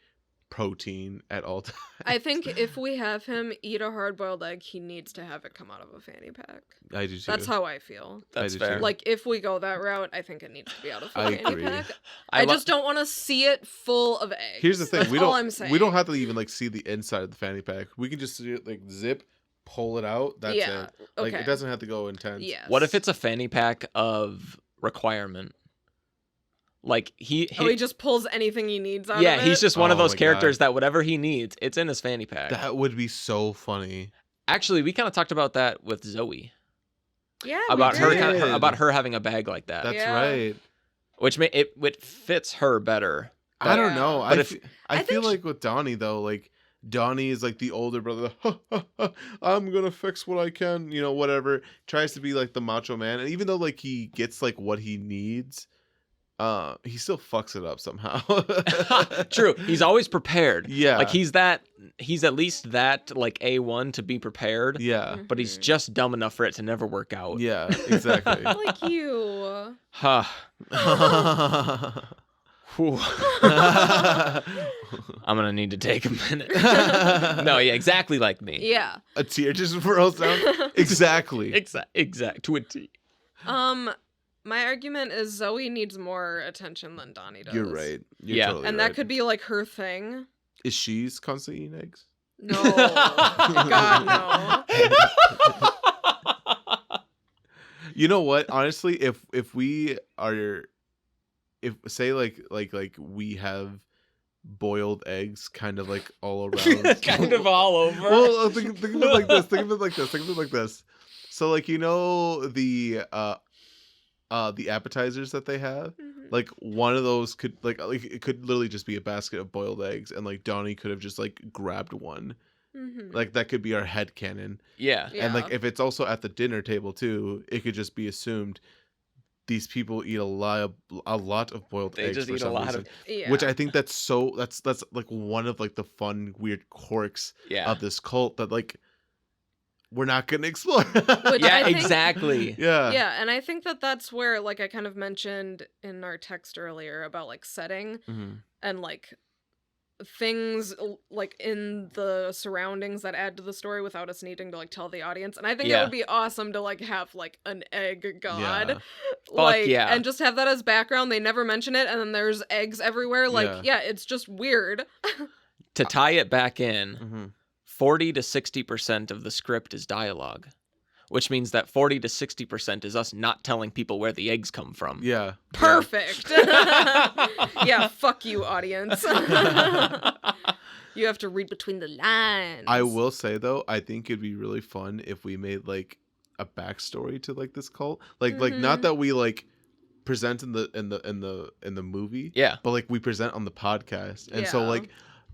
protein at all times. I think if we have him eat a hard-boiled egg, he needs to have it come out of a fanny pack. I do too. That's how I feel. That's do fair. too. Like, if we go that route, I think it needs to be out of a I fanny agree. pack. I I lo- just don't want to see it full of eggs. Here's the thing: That's we all don't I'm saying. we don't have to even like see the inside of the fanny pack. We can just see it, like zip, pull it out. That's Yeah, it. Like okay. it doesn't have to go intense. Yes. What if it's a fanny pack of requirement? Like he just pulls anything he needs out yeah, of it? he's just one of Oh those my characters that whatever he needs, it's in his fanny pack. That would be so funny. Actually, we kind of talked about that with Zoe Yeah, about we her did. about her having a bag like that, That's Yeah. right. which it fits her better. I don't Yeah. know. But I I feel think like with Donnie though, like Donnie is like the older brother. I'm gonna fix what I can, you know, whatever. Tries to be like the macho man, and even though like he gets like what he needs, he still fucks it up somehow. True, he's always prepared. Yeah. Like he's at least that like A1 to be prepared. Yeah. But he's Mhm. just dumb enough for it to never work out. Yeah. Exactly. Like you. Huh. Whew. I'm gonna need to take a minute. No, yeah, exactly like me. Yeah. A tear just rolls down. Exactly. Exact to a T. My argument is Zoe needs more attention than Donnie does. You're right. You're Yeah. totally And right. that could be like her thing. Is she's constantly eating eggs? No. God, no. You know what? Honestly, if we are, if say like we have boiled eggs kind of like all around. Kind of all over. Well, think of it like this. Think of it like this. Think of it like this. So like the appetizers that they have, like one of those could like it could literally just be a basket of boiled eggs, and like Donnie could have just like grabbed one. Like that could be our headcanon. Yeah. And like if it's also at the dinner table too, it could just be assumed these people eat a lot of boiled eggs. They just eat a lot of, which I think that's like one of like the fun weird quirks of this cult that like we're not gonna explore. Exactly. Yeah, and I think that's where like I kind of mentioned in our text earlier about like setting and like things like in the surroundings that add to the story without us needing to like tell the audience. And I think it would be awesome to like have like an egg god. And just have that as background. They never mention it, and then there's eggs everywhere. Like, it's just weird. To tie it back in, 40 to 60% of the script is dialogue, which means that 40 to 60% is us not telling people where the eggs come from. Yeah. Perfect. Yeah, fuck you, audience. You have to read between the lines. I will say though, I think it'd be really fun if we made like a backstory to like this cult. Like not that we like present in the movie. Yeah. But like we present on the podcast. And so like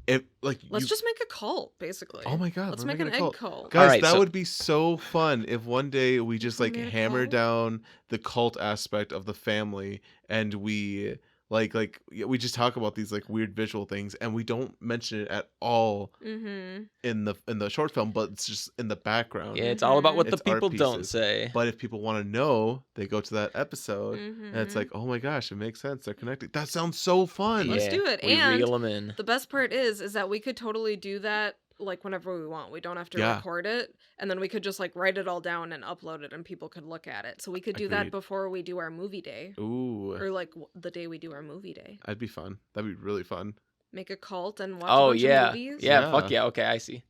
if like let's just make a cult, basically. Oh my god, let's make an egg cult. Guys, that would be so fun if one day we just like hammer down the cult aspect of the family, and we we just talk about these like weird visual things, and we don't mention it at all in the short film, but it's just in the background. Yeah, it's all about what the people don't say. But if people want to know, they go to that episode, and it's like, oh my gosh, it makes sense. They're connected. That sounds so fun. Let's do it. We reel them in. The best part is that we could totally do that like whenever we want. We don't have to record it, and then we could just like write it all down and upload it, and people could look at it. So we could do that before we do our movie day. Ooh. Or like the day we do our movie day. That'd be fun. That'd be really fun. Make a cult and watch a bunch of movies. Yeah, fuck yeah. Okay, I see.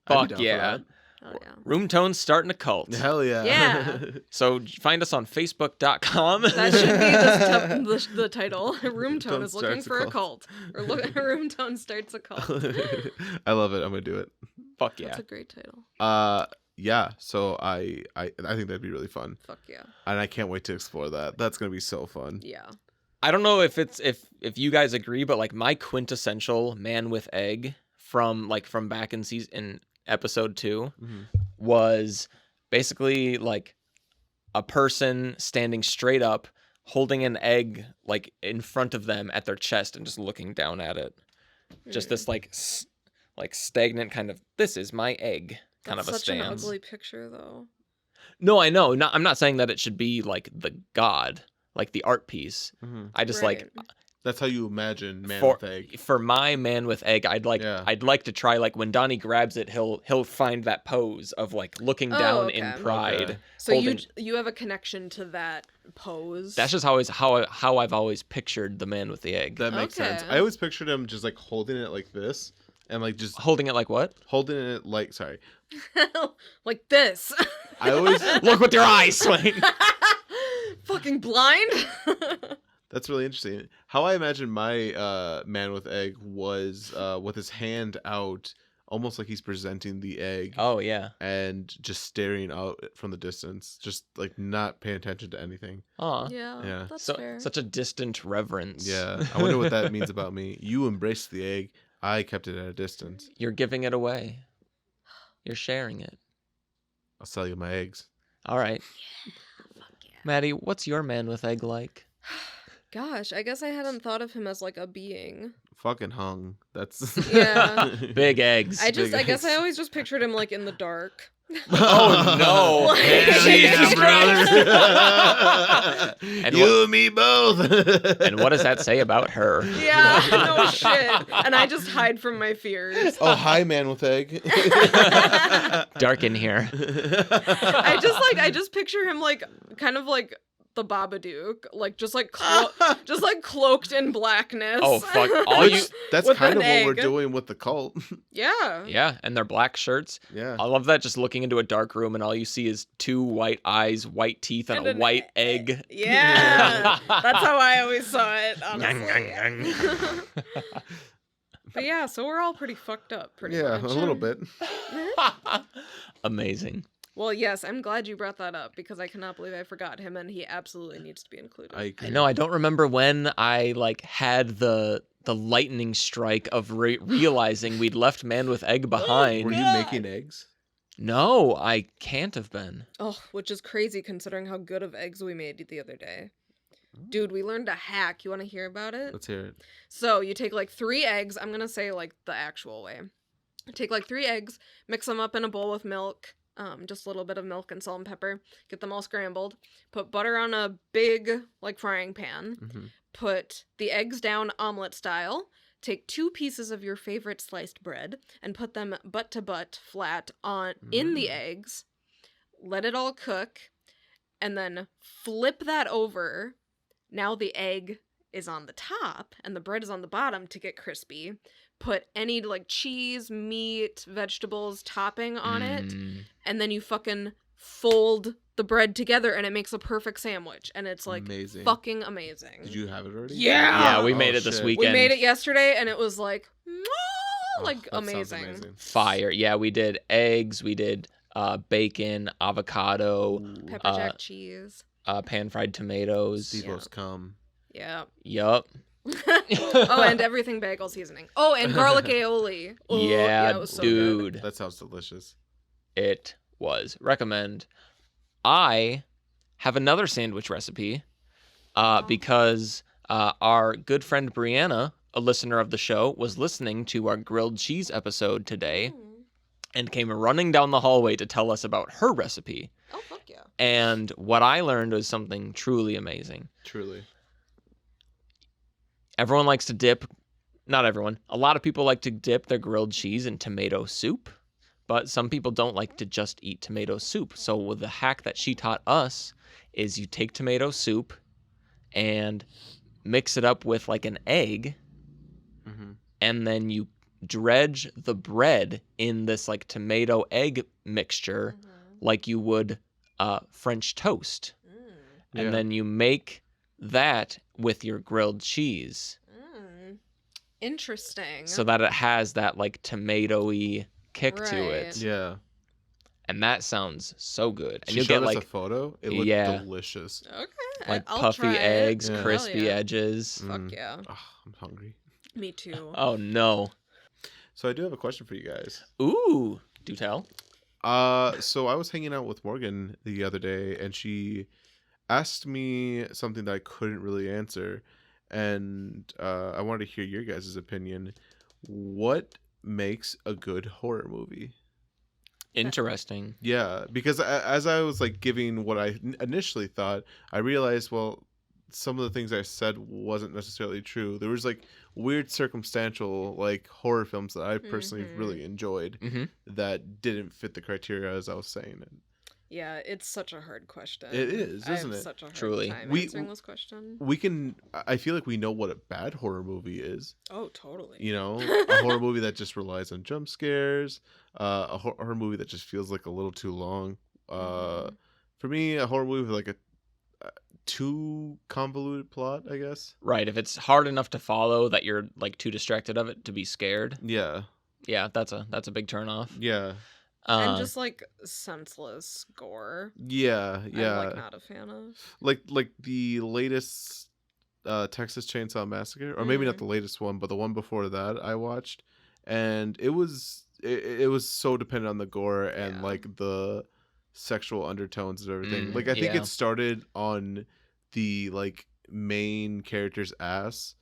Fuck yeah. Oh, yeah. Room Tone's starting a cult. Hell yeah. Yeah. So find us on Facebook.com. That should be the title. Room Tone is looking for a cult. Or Room Tone starts a cult. I love it. I'm going to do it. Fuck yeah. That's a great title. Yeah, so I think that'd be really fun. Fuck yeah. And I can't wait to explore that. That's going to be so fun. Yeah. I don't know if if you guys agree, but like my quintessential man with egg from back in episode 2 was basically like a person standing straight up holding an egg like in front of them at their chest and just looking down at it. Just this like stagnant kind of, this is my egg kind of a stance. That's such an ugly picture though. No, I know. I'm not saying that it should be like the god, like the art piece. I just like that's how you imagine man with egg. For my man with egg, I'd like to try like when Donnie grabs it, he'll find that pose of like looking down in pride. Okay. So you have a connection to that pose. That's just how I've always pictured the man with the egg. That makes sense. I always pictured him just like holding it like this. And like just holding it like what? Holding it like like this. I always look with your eyes, Swain. Fucking blind. That's really interesting. How I imagine my man with egg was with his hand out, almost like he's presenting the egg. Oh yeah. And just staring out from the distance, just like not paying attention to anything. Aw. Yeah. That's fair. Such a distant reverence. Yeah. I wonder what that means about me. You embraced the egg. I kept it at a distance. You're giving it away. You're sharing it. I'll sell you my eggs. All right. Yeah, fuck yeah. Maddie, what's your man with egg like? Gosh, I guess I hadn't thought of him as like a being. Fucking hung. That's big eggs. I guess I always just pictured him like in the dark. Oh no! Hell yeah, brother! And you and me both. And what does that say about her? Yeah, no shit. And I just hide from my fears. Oh, hi, man with egg. Dark in here. I just picture him like kind of like the Babadook, like just like cloaked in blackness. Oh fuck! That's kind of what we're doing with the cult. Yeah. Yeah, and their black shirts. Yeah. I love that. Just looking into a dark room and all you see is 2 white eyes, white teeth, and a white egg. Yeah. That's how I always saw it. Honestly. But yeah, so we're all pretty fucked up, pretty Yeah, much. a little bit. Amazing. Well, yes, I'm glad you brought that up because I cannot believe I forgot him, and he absolutely needs to be included. I know. I don't remember when I had the lightning strike of realizing we'd left Man with Egg behind. Were you making eggs? No, I can't have been. Oh, which is crazy considering how good of eggs we made the other day. Dude, we learned a hack. You want to hear about it? Let's hear it. So you take 3 eggs. I'm going to say the actual way. Take 3 eggs, mix them up in a bowl with milk, just a little bit of milk and salt and pepper. Get them all scrambled. Put butter on a big frying pan. Mm-hmm. Put the eggs down omelet style. Take 2 pieces of your favorite sliced bread and put them butt to butt flat in the eggs. Let it all cook, and then flip that over. Now the egg is on the top and the bread is on the bottom to get crispy. Put any cheese, meat, vegetables, topping on it, and then you fucking fold the bread together and it makes a perfect sandwich. And it's amazing. Fucking amazing. Did you have it already? Yeah! Yeah, we made it this shit. weekend. We made it yesterday and it was Oh, that sounds amazing. Fire. Yeah, we did eggs, we did bacon, avocado, Pepper jack cheese. pan-fried tomatoes. Steve-O's cum. Yeah. Yup. Oh, and everything bagel seasoning. Oh, and garlic aioli. Oh, Yeah, it was so dude. good. That sounds delicious. It was. Recommend. I have another sandwich recipe because our good friend Brianna, a listener of the show, was listening to our grilled cheese episode today and came running down the hallway to tell us about her recipe. Oh, fuck yeah. And what I learned was something truly amazing. Truly. Everyone likes to dip, not everyone, a lot of people like to dip their grilled cheese in tomato soup, but some people don't like to just eat tomato soup. So the hack that she taught us is you take tomato soup and mix it up with an egg, and then you dredge the bread in this tomato egg mixture like you would French toast. And then you make that with your grilled cheese. Interesting. So that it has that tomatoey kick to it. Right. Yeah. And that sounds so good. And She you'll showed get us a photo. It looked delicious. Okay. I'll puffy try it. eggs, Yeah. crispy Hell yeah. edges. Fuck yeah. Oh, I'm hungry. Me too. Oh no. So I do have a question for you guys. Ooh, do tell. So I was hanging out with Morgan the other day, and she asked me something that I couldn't really answer, and I wanted to hear your guys' opinion. What makes a good horror movie? Interesting. Yeah, because as I was giving what I initially thought, I realized, well, some of the things I said wasn't necessarily true. There was weird circumstantial horror films that I personally really enjoyed that didn't fit the criteria as I was saying it. Yeah, it's such a hard question. It is, isn't I have it? such a hard Truly. time We- answering this question. I feel like we know what a bad horror movie is. Oh, totally. You know, a horror movie that just relies on jump scares, a horror movie that just feels a little too long. For me, a horror movie with a too convoluted plot, I guess. Right. If it's hard enough to follow that you're too distracted of it to be scared. Yeah. Yeah, that's a big turn off. Yeah. And just senseless gore. Yeah. Yeah. I'm not a fan of. Like the latest Texas Chainsaw Massacre, or maybe not the latest one, but the one before that I watched, and it was so dependent on the gore and the sexual undertones and everything. I think it started on the main character's ass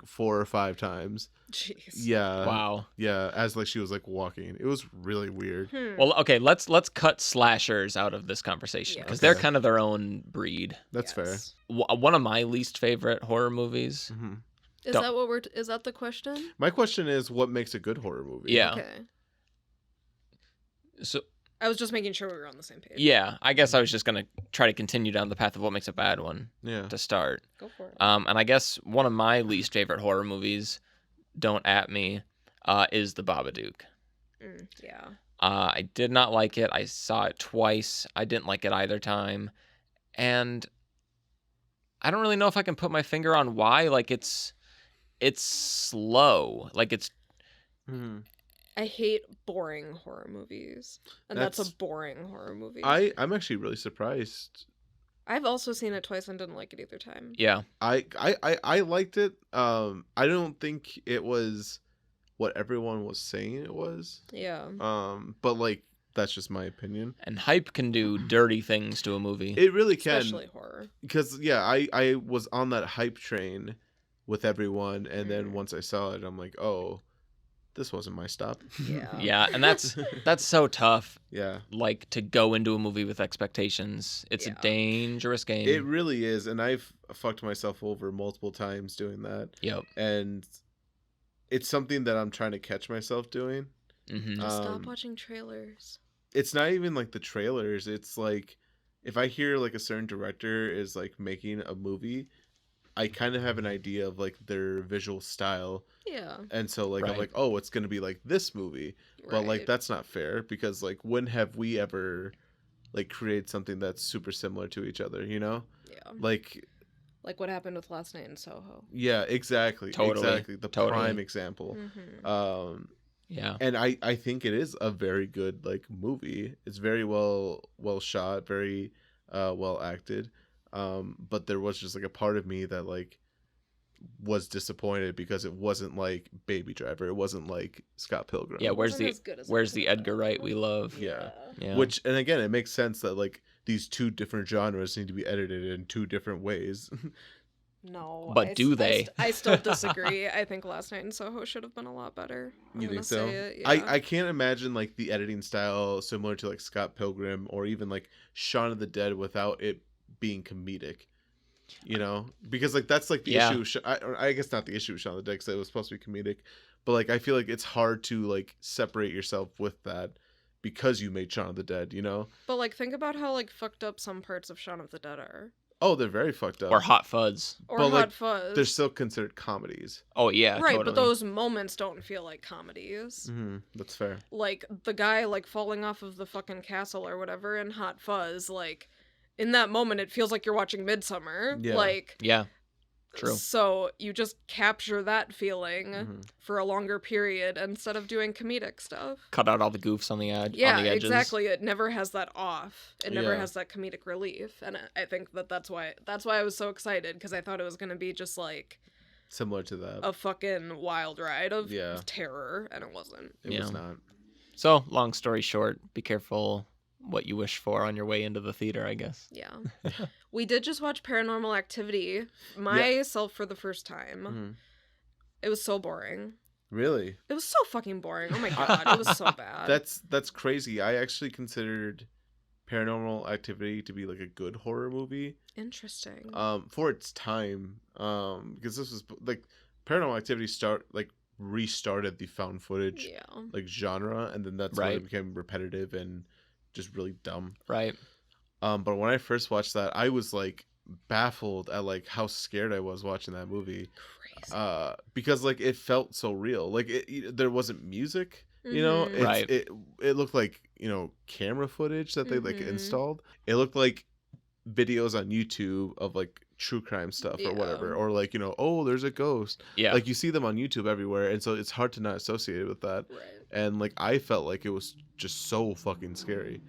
4 or 5 times. Jeez. Yeah. wow. Yeah, as she was walking. It was really weird. Well, okay, let's cut slashers out of this conversation because they're kind of their own breed. That's fair. One of my least favorite horror movies. Mm-hmm. Is that the question? My question is, what makes a good horror movie? Yeah. Okay. So I was just making sure we were on the same page. yeah, I guess I was just gonna try to continue down the path of what makes a bad one Yeah. to start. Go for it. And I guess one of my least favorite horror movies, don't at me, is The Babadook. Yeah. I did not like it. I saw it twice. I didn't like it either time. And I don't really know if I can put my finger on why. It's slow. I hate boring horror movies. And that's a boring horror movie. I'm actually really surprised. I've also seen it twice and didn't like it either time. Yeah. I liked it. I don't think it was what everyone was saying it was. Yeah. But like that's just my opinion. And hype can do dirty things to a movie. It really can. Especially horror. Because yeah, I was on that hype train with everyone, and then once I saw it, I'm like, oh, this wasn't my stop. Yeah. Yeah, and that's so tough. Yeah. Like to go into a movie with expectations. It's a dangerous game. It really is, and I've fucked myself over multiple times doing that. Yep. And it's something that I'm trying to catch myself doing. Mm-hmm. Just stop watching trailers. It's not even like the trailers. It's like if I hear like a certain director is like making a movie, I kind of have an idea of like their visual style. Yeah. And so like I'm like, oh, it's gonna be like this movie. But like that's not fair because like when have we ever like created something that's super similar to each other, you know? Yeah. Like what happened with Last Night in Soho. Yeah, exactly. Totally. Exactly. The prime example. Mm-hmm. Yeah. And I think it is a very good like movie. It's very well shot, very well acted. But there was just like a part of me that like was disappointed because it wasn't like Baby Driver. It wasn't like Scott Pilgrim. Yeah, where's the Edgar Wright we love? Yeah. Yeah. Which, and again, it makes sense that like these two different genres need to be edited in two different ways. No. But do they? I still disagree. I think Last Night in Soho should have been a lot better. You think so? Yeah. I can't imagine like the editing style similar to like Scott Pilgrim or even like Shaun of the Dead without it being comedic. You know, because like that's like the issue. I guess not the issue with Shaun of the Dead because it was supposed to be comedic, but like I feel like it's hard to like separate yourself with that because you made Shaun of the Dead. You know. But like think about how like fucked up some parts of Shaun of the Dead are. Oh, they're very fucked up. Or Hot Fuzz. Or but, Hot like, Fuzz. They're still considered comedies. Oh yeah, right. totally. But those moments don't feel like comedies. Mm-hmm. That's fair. Like the guy like falling off of the fucking castle or whatever in Hot Fuzz, like. In that moment, it feels like you're watching Midsummer. Yeah. Like, yeah, true. So you just capture that feeling for a longer period instead of doing comedic stuff. Cut out all the goofs on the edge. Yeah, on the edges. exactly. It never has that off. It never has that comedic relief, and I think that's why I was so excited because I thought it was gonna be just like similar to that, a fucking wild ride of Yeah. terror, and it wasn't. It was not. So, long story short, be careful what you wish for on your way into the theater, I guess. Yeah. We did just watch Paranormal Activity myself for the first time. Mm-hmm. It was so boring. Really? It was so fucking boring. Oh my god, it was so bad. That's crazy. I actually considered Paranormal Activity to be like a good horror movie. Interesting. For its time. Because this was like Paranormal Activity restarted the found footage like genre, and then that's when it became repetitive and just really dumb. Right. But when I first watched that, I was like baffled at like how scared I was watching that movie. Crazy. Because like it felt so real. Like there wasn't music, you know. It looked like, you know, camera footage that they like installed. It looked like videos on YouTube of like true crime stuff or whatever, or like, you know, oh, there's a ghost. Yeah. Like you see them on YouTube everywhere, and so it's hard to not associate it with that. Right. And like I felt like it was just so fucking scary.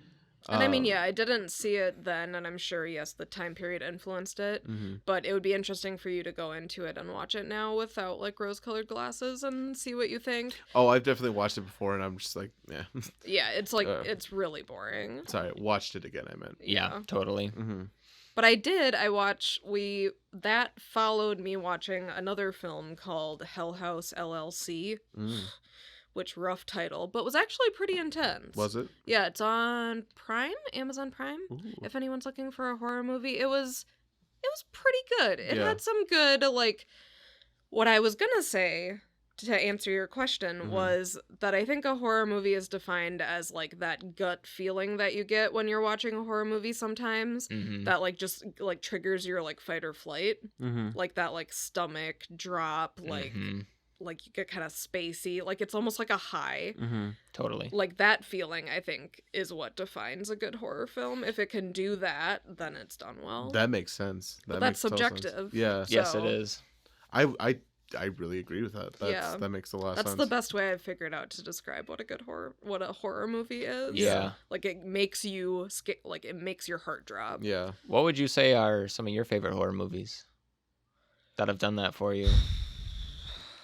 And I mean, I didn't see it then, and I'm sure, yes, the time period influenced it, but it would be interesting for you to go into it and watch it now without, like, rose-colored glasses and see what you think. Oh, I've definitely watched it before, and I'm just like, yeah. Yeah, it's, like, it's really boring. Sorry, watched it again, I meant. Yeah, totally. Mm-hmm. But that followed me watching another film called Hell House LLC. Which rough title, but was actually pretty intense. Was it? Yeah, it's on Prime, Amazon Prime. Ooh. If anyone's looking for a horror movie, it was pretty good. It had some good, like, what I was gonna say to answer your question was that I think a horror movie is defined as like that gut feeling that you get when you're watching a horror movie sometimes that like just like triggers your like fight or flight, like that like stomach drop, like you get kind of spacey, like it's almost like a high. Totally. Like that feeling, I think, is what defines a good horror film. If it can do that, then it's done well. That makes sense. But that's subjective. Yeah. Yes, it is. I I really agree with that. That makes a lot of sense. That's the best way I've figured out to describe what a horror movie is. Yeah. Like it makes you it makes your heart drop. Yeah. What would you say are some of your favorite horror movies that have done that for you?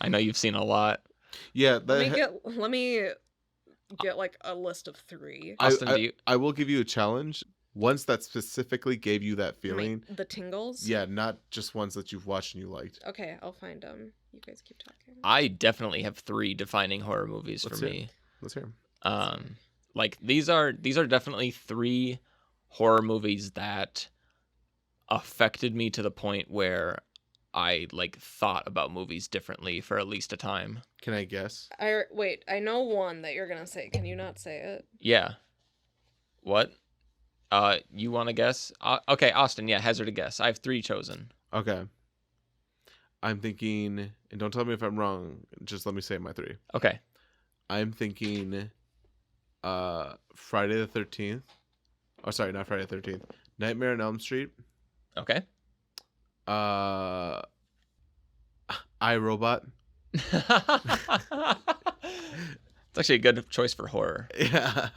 I know you've seen a lot. Yeah. Let me get like a list of 3. Austin, I will give you a challenge. Ones that specifically gave you that feeling. The tingles? Yeah, not just ones that you've watched and you liked. Okay, I'll find them. You guys keep talking. I definitely have 3 defining horror movies for me. Let's hear them. Like these are definitely 3 horror movies that affected me to the point where I like thought about movies differently for at least a time. Can I guess? Wait, I know one that you're gonna say. Can you not say it? Yeah. What? You want to guess? Okay, Austin, yeah, hazard a guess. I have 3 chosen. Okay. I'm thinking, and don't tell me if I'm wrong, just let me say my 3. Okay. I'm thinking Friday the 13th. Oh, sorry, not Friday the 13th. Nightmare on Elm Street. Okay. iRobot. It's actually a good choice for horror. Yeah.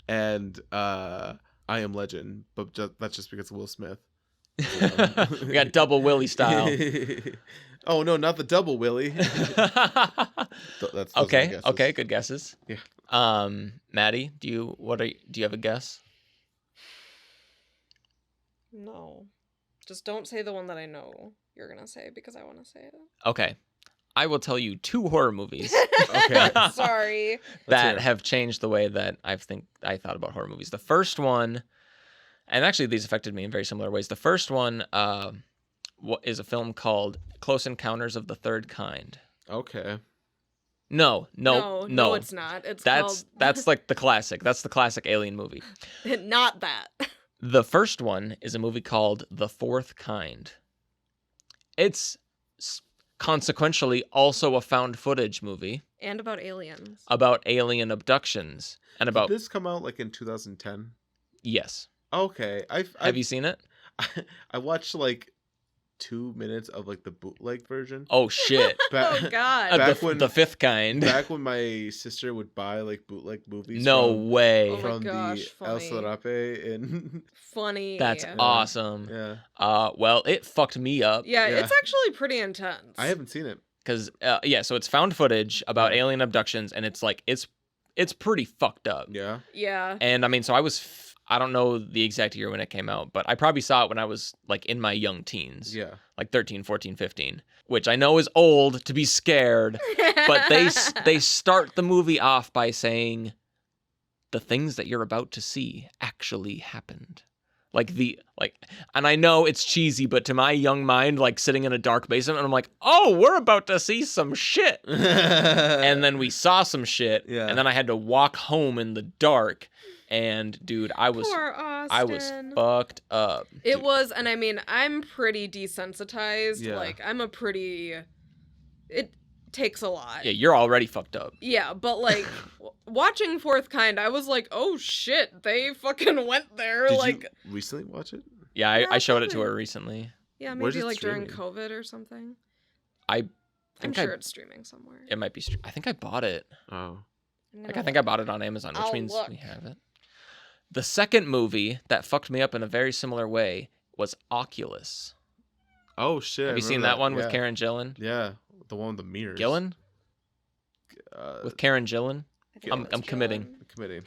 And I Am Legend, but that's just because of Will Smith. We got double Willie style. Oh no, not the double Willie. That's okay. Okay, good guesses. Yeah. Maddie, do you have a guess? No. Just don't say the one that I know you're gonna say because I want to say it. Okay. I will tell you 2 horror movies. Okay. Sorry. that have changed the way that I thought about horror movies. The first one, and actually these affected me in very similar ways. The first one is a film called Close Encounters of the Third Kind. Okay. No, it's not. That's like the classic. That's the classic alien movie. Not that. The first one is a movie called The Fourth Kind. It's consequentially also a found footage movie. And about aliens. About alien abductions. And about... Did this come out like in 2010? Yes. Okay. Have you seen it? I watched like 2 minutes of like the bootleg version. Oh shit. Oh god. The fifth kind. Back when my sister would buy like bootleg movies. No way. Oh my from gosh, the El funny. Sarape in Funny. That's awesome. Yeah. Well, it fucked me up. Yeah, Yeah. it's actually pretty intense. I haven't seen it. Because so it's found footage about alien abductions, and it's like it's pretty fucked up. Yeah. Yeah. And I mean, so I don't know the exact year when it came out, but I probably saw it when I was like in my young teens. Yeah. Like 13, 14, 15, which I know is old to be scared, but they start the movie off by saying the things that you're about to see actually happened. And I know it's cheesy, but to my young mind, like sitting in a dark basement, and I'm like, oh, we're about to see some shit. And then we saw some shit, Yeah. and then I had to walk home in the dark. And dude, I was Poor Austin. I was fucked up. It dude. was, and I mean, I'm pretty desensitized. Yeah. Like, it takes a lot. Yeah, you're already fucked up. Yeah, but like watching Fourth Kind, I was like, oh shit, they fucking went there. Did like, you recently watch it? Yeah, Yeah, I showed it to probably. her recently. yeah, Where's maybe it like during streaming? COVID or something. I'm I'm sure it's streaming somewhere. It might be. I think I bought it. Oh. Like I think I bought it on Amazon, which I'll means look. we have it. The second movie that fucked me up in a very similar way was Oculus. Oh shit. Have I you seen remember that one with Yeah. Karen Gillan? Yeah. The one with the mirrors. Gillan? With Karen Gillan? I think I'm it was committing. Joan. Committing.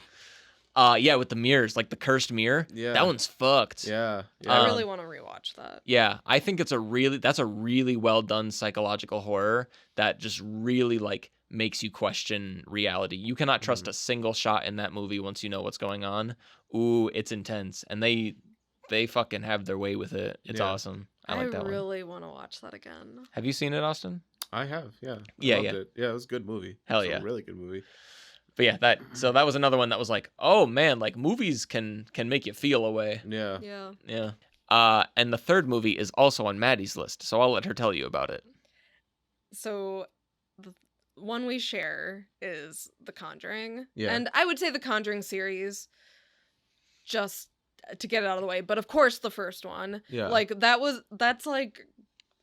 Yeah, with the mirrors, like the cursed mirror. Yeah. That one's fucked. Yeah. I Um, really want to rewatch that. Yeah, I think that's a really well done psychological horror that just really like makes you question reality. You cannot trust a single shot in that movie once you know what's going on. Ooh, it's intense, and they fucking have their way with it. It's Yeah. awesome. I like that one. really want to watch that again. Have you seen it, Austin? I have. Yeah. I Yeah, loved yeah. It. Yeah, it was a good movie. Hell It's yeah. A really good movie. But yeah, that was another one that was like, oh man, like movies can make you feel a way. Yeah. Yeah. Yeah. And the third movie is also on Maddie's list, so I'll let her tell you about it. So the one we share is The Conjuring. Yeah. And I would say the Conjuring series, just to get it out of the way. But of course the first one. Yeah. Like that's like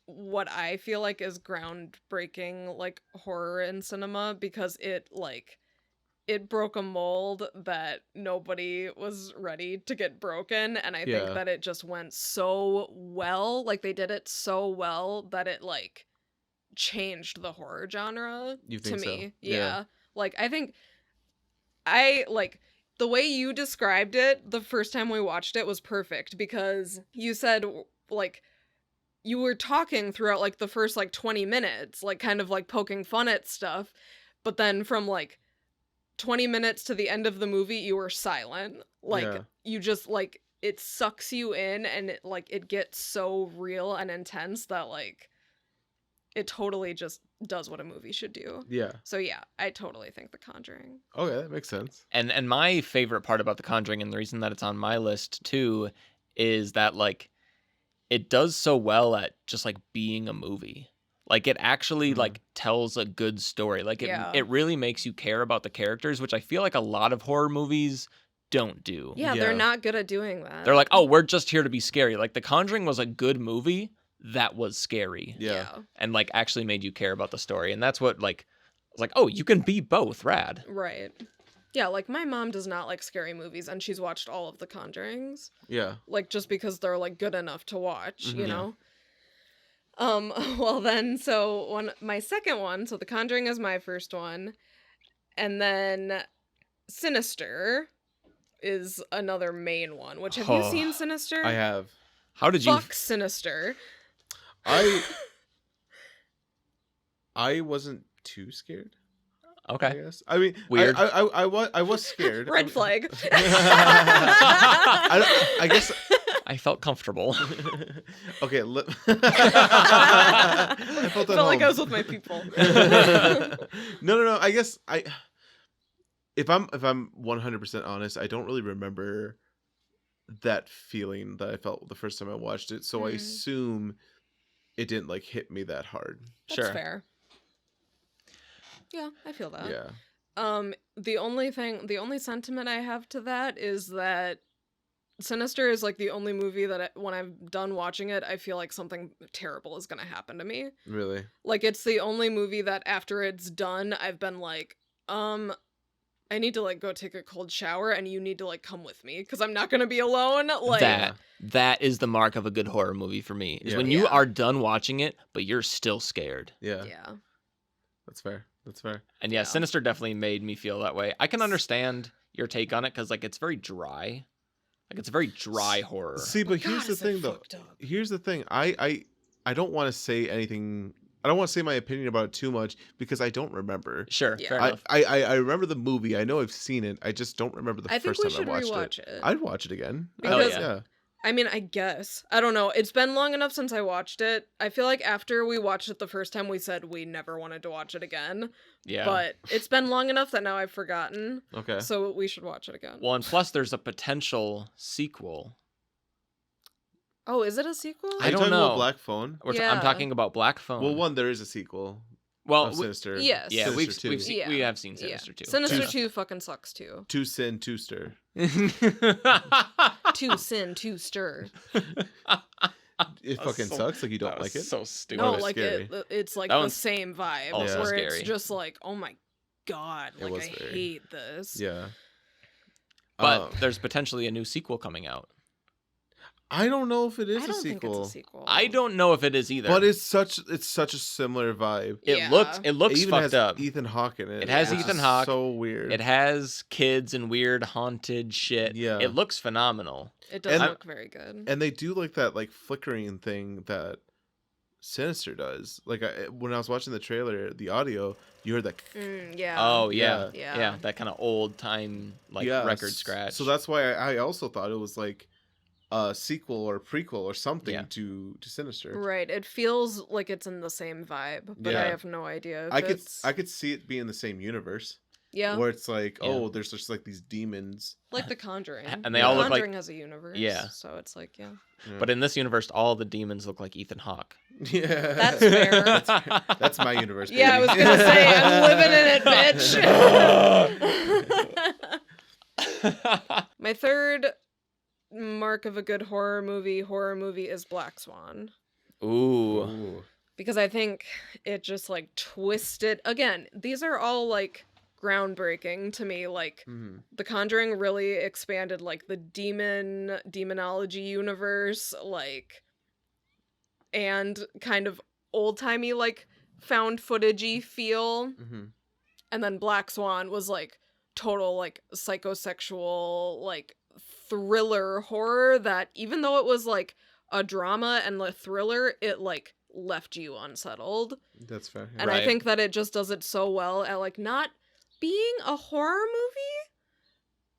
what I feel like is groundbreaking, like, horror in cinema, because it broke a mold that nobody was ready to get broken, and I think that it just went so well. Like, they did it so well that it, like, changed the horror genre You to think so? me. Yeah. Yeah. Like, I think like, the way you described it the first time we watched it was perfect, because you said, like, you were talking throughout, like, the first, like, 20 minutes, like, kind of, like, poking fun at stuff, but then from, like, 20 minutes to the end of the movie, you were silent. Like, you just, like, it sucks you in, and it, like, it gets so real and intense that, like, it totally just does what a movie should do. Yeah. So yeah, I totally think The Conjuring. Okay, that makes sense. And my favorite part about The Conjuring, and the reason that it's on my list too, is that, like, it does so well at just, like, being a movie. Like, it actually like tells a good story. Like, it really makes you care about the characters, which I feel like a lot of horror movies don't do. Yeah, they're not good at doing that. They're like, oh, we're just here to be scary. Like, The Conjuring was a good movie that was scary. Yeah. And, like, actually made you care about the story. And that's what, like, I was like, oh, you can be both. Rad. Right. Yeah, like, my mom does not like scary movies, and she's watched all of The Conjurings. Yeah. Like, just because they're, like, good enough to watch, you know? Well then, so my second one, so The Conjuring is my first one, and then Sinister is another main one, which, have you seen Sinister? I have. How did you... Fuck Sinister. I wasn't too scared. Okay. I guess. I mean, weird. I was scared. Red flag. I guess I felt comfortable. Okay. I felt like I was with my people. No. I guess if I'm 100% honest, I don't really remember that feeling that I felt the first time I watched it. So I assume it didn't, like, hit me that hard. That's fair. Yeah, I feel that. Yeah. The only sentiment I have to that is that Sinister is, like, the only movie that when I'm done watching it, I feel like something terrible is gonna happen to me. Really? Like, it's the only movie that after it's done, I've been like, I need to, like, go take a cold shower, and you need to, like, come with me, because I'm not gonna be alone. Like, that is the mark of a good horror movie for me. Is when you are done watching it, but you're still scared. Yeah. Yeah. That's fair. And yeah, Sinister definitely made me feel that way. I can understand your take on it, because, like, it's very dry. Like, it's a very dry horror. See, but here's the thing, though. Here's the thing. I don't want to say anything. I don't want to say my opinion about it too much, because I don't remember. Sure, fair enough. I remember the movie. I know I've seen it. I just don't remember the first time I watched rewatch it. I'd watch it again. Because, I mean, I guess. I don't know. It's been long enough since I watched it. I feel like after we watched it the first time, we said we never wanted to watch it again. Yeah. But it's been long enough that now I've forgotten. Okay. So we should watch it again. Well, and plus there's a potential sequel. Oh, is it a sequel? I don't know. About Black Phone? I'm talking about Black Phone. Well, there is a sequel. Well, Sinister. Yes. Yeah, Sinister we have seen Sinister 2. Sinister 2 fucking sucks too. Two sin, two stir. Two sin, two stir. It fucking sucks. Like, you don't like it. So stupid. No, was like scary. it's like the same vibe. Also where scary. it's just like, oh my god, It like, was I very- hate this. Yeah. But there's potentially a new sequel coming out. I don't know if it is I a don't think sequel. it's a sequel. I don't know if it is either. But it's such a similar vibe. It looks It even fucked has up. Ethan Hawke in it. It has which Ethan is Hawke. So weird. It has kids and weird haunted shit. Yeah. It looks phenomenal. It does look very good. And they do like that, like, flickering thing that Sinister does. Like, when I was watching the trailer, the audio, you heard that. Yeah. Oh yeah. Yeah. Yeah. That kind of old time, like, record scratch. So that's why I also thought it was like a sequel or prequel or something to Sinister. Right. It feels like it's in the same vibe, but I Yeah. have no idea if I could see it being in the same universe. Yeah. Where it's like, there's just like these demons. Like The Conjuring. And they all look like... Conjuring has a universe. Yeah. So it's like, yeah. But in this universe, all the demons look like Ethan Hawke. Yeah. That's fair. That's my universe. Baby. Yeah, I was gonna say, I'm living in it, bitch. My third mark of a good horror movie is Black Swan. Ooh. Because I think it just like twisted. Again, these are all like groundbreaking to me. Like The Conjuring really expanded like the demonology universe, like, and kind of old-timey like found footagey feel. And then Black Swan was like total like psychosexual like thriller horror that, even though it was like a drama and a thriller, it like left you unsettled. That's fair. And I think that it just does it so well at like not being a horror movie,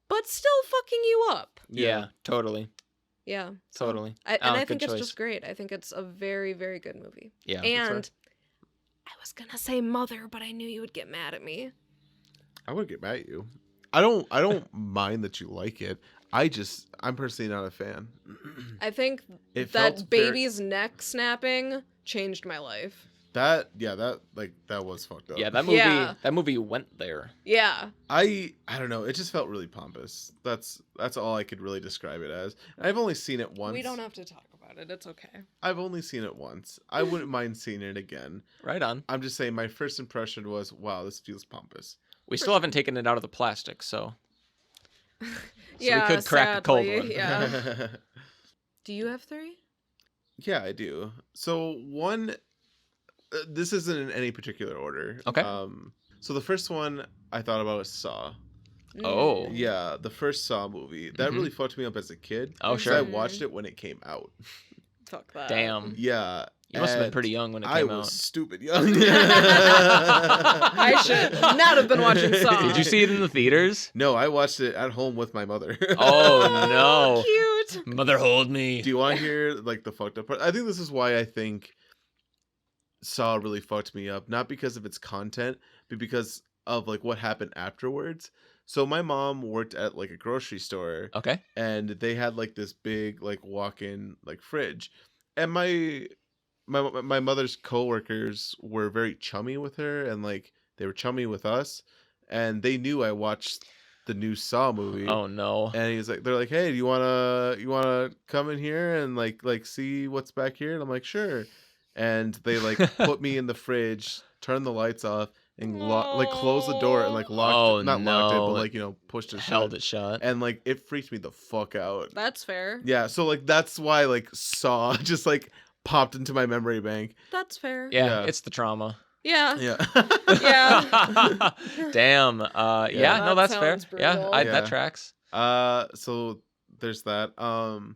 but still fucking you up. Yeah, totally. Yeah. Totally. I think good it's choice. just great. I think it's a very, very good movie. Yeah. And I was gonna say Mother, but I knew you would get mad at me. I would get mad at you. I don't mind that you like it. I'm personally not a fan. I think It that felt baby's neck snapping changed my life. That was fucked up. Yeah, that movie Yeah. that movie went there. Yeah. I don't know. It just felt really pompous. That's all I could really describe it as. I've only seen it once. We don't have to talk about it. It's okay. I've only seen it once. I wouldn't mind seeing it again. Right on. I'm just saying my first impression was, wow, this feels pompous. We still haven't taken it out of the plastic, so Yeah, we could crack a cold sadly, one. Yeah. Do you have 3? Yeah, I do. So one, this isn't in any particular order. Okay. So the first one I thought about was Saw. Oh. Yeah, the first Saw movie. That really fucked me up as a kid. Oh, 'cause sure. I watched it when it came out. Fuck that. Damn. Yeah. You must have been and pretty young when it I came was out. stupid young. I should not have been watching Saw. Did you see it in the theaters? No, I watched it at home with my mother. Oh no. Cute. Mother, hold me. Do you want to hear like the fucked up part? I think this is why I think Saw really fucked me up. Not because of its content, but because of like what happened afterwards. So my mom worked at like a grocery store, Okay. and they had like this big like walk-in like fridge, and my mother's coworkers were very chummy with her, and like they were chummy with us, and they knew I watched the new Saw movie. Oh no. And he's like, they're like, hey, do you wanna come in here and like see what's back here? And I'm like, sure. And they like put me in the fridge, turn the lights off, and like close the door and like locked it, locked it, but like pushed it Held shut. it shut. And like it freaked me the fuck out. That's fair. Yeah, so like that's why like Saw just like popped into my memory bank. That's fair. Yeah, Yeah. it's the trauma. Yeah. Yeah. Yeah. Damn. Yeah, no, That that's fair. sounds Yeah, brutal. that Yeah. tracks. So there's that. God,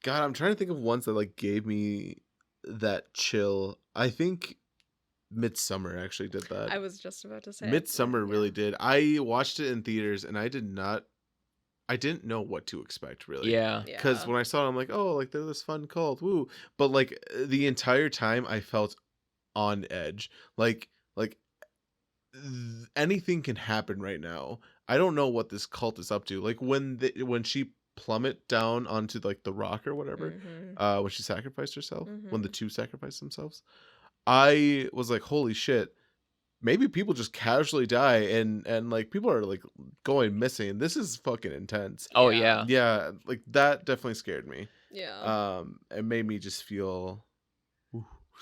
I'm trying to think of ones that like gave me that chill. I think Midsummer actually did that. I was just about to say Midsummer yeah. really did. I watched it in theaters and I didn't know what to expect really. Yeah. Because when I saw it, I'm like, oh, like they're this fun cult, woo. But like the entire time, I felt on edge. Like anything can happen right now. I don't know what this cult is up to. Like when she plummet down onto like the rock or whatever, when she sacrificed herself, when the two sacrificed themselves, I was like, holy shit. Maybe people just casually die and like people are like going missing. This is fucking intense. Oh yeah. Yeah, like that definitely scared me. Yeah. It made me just feel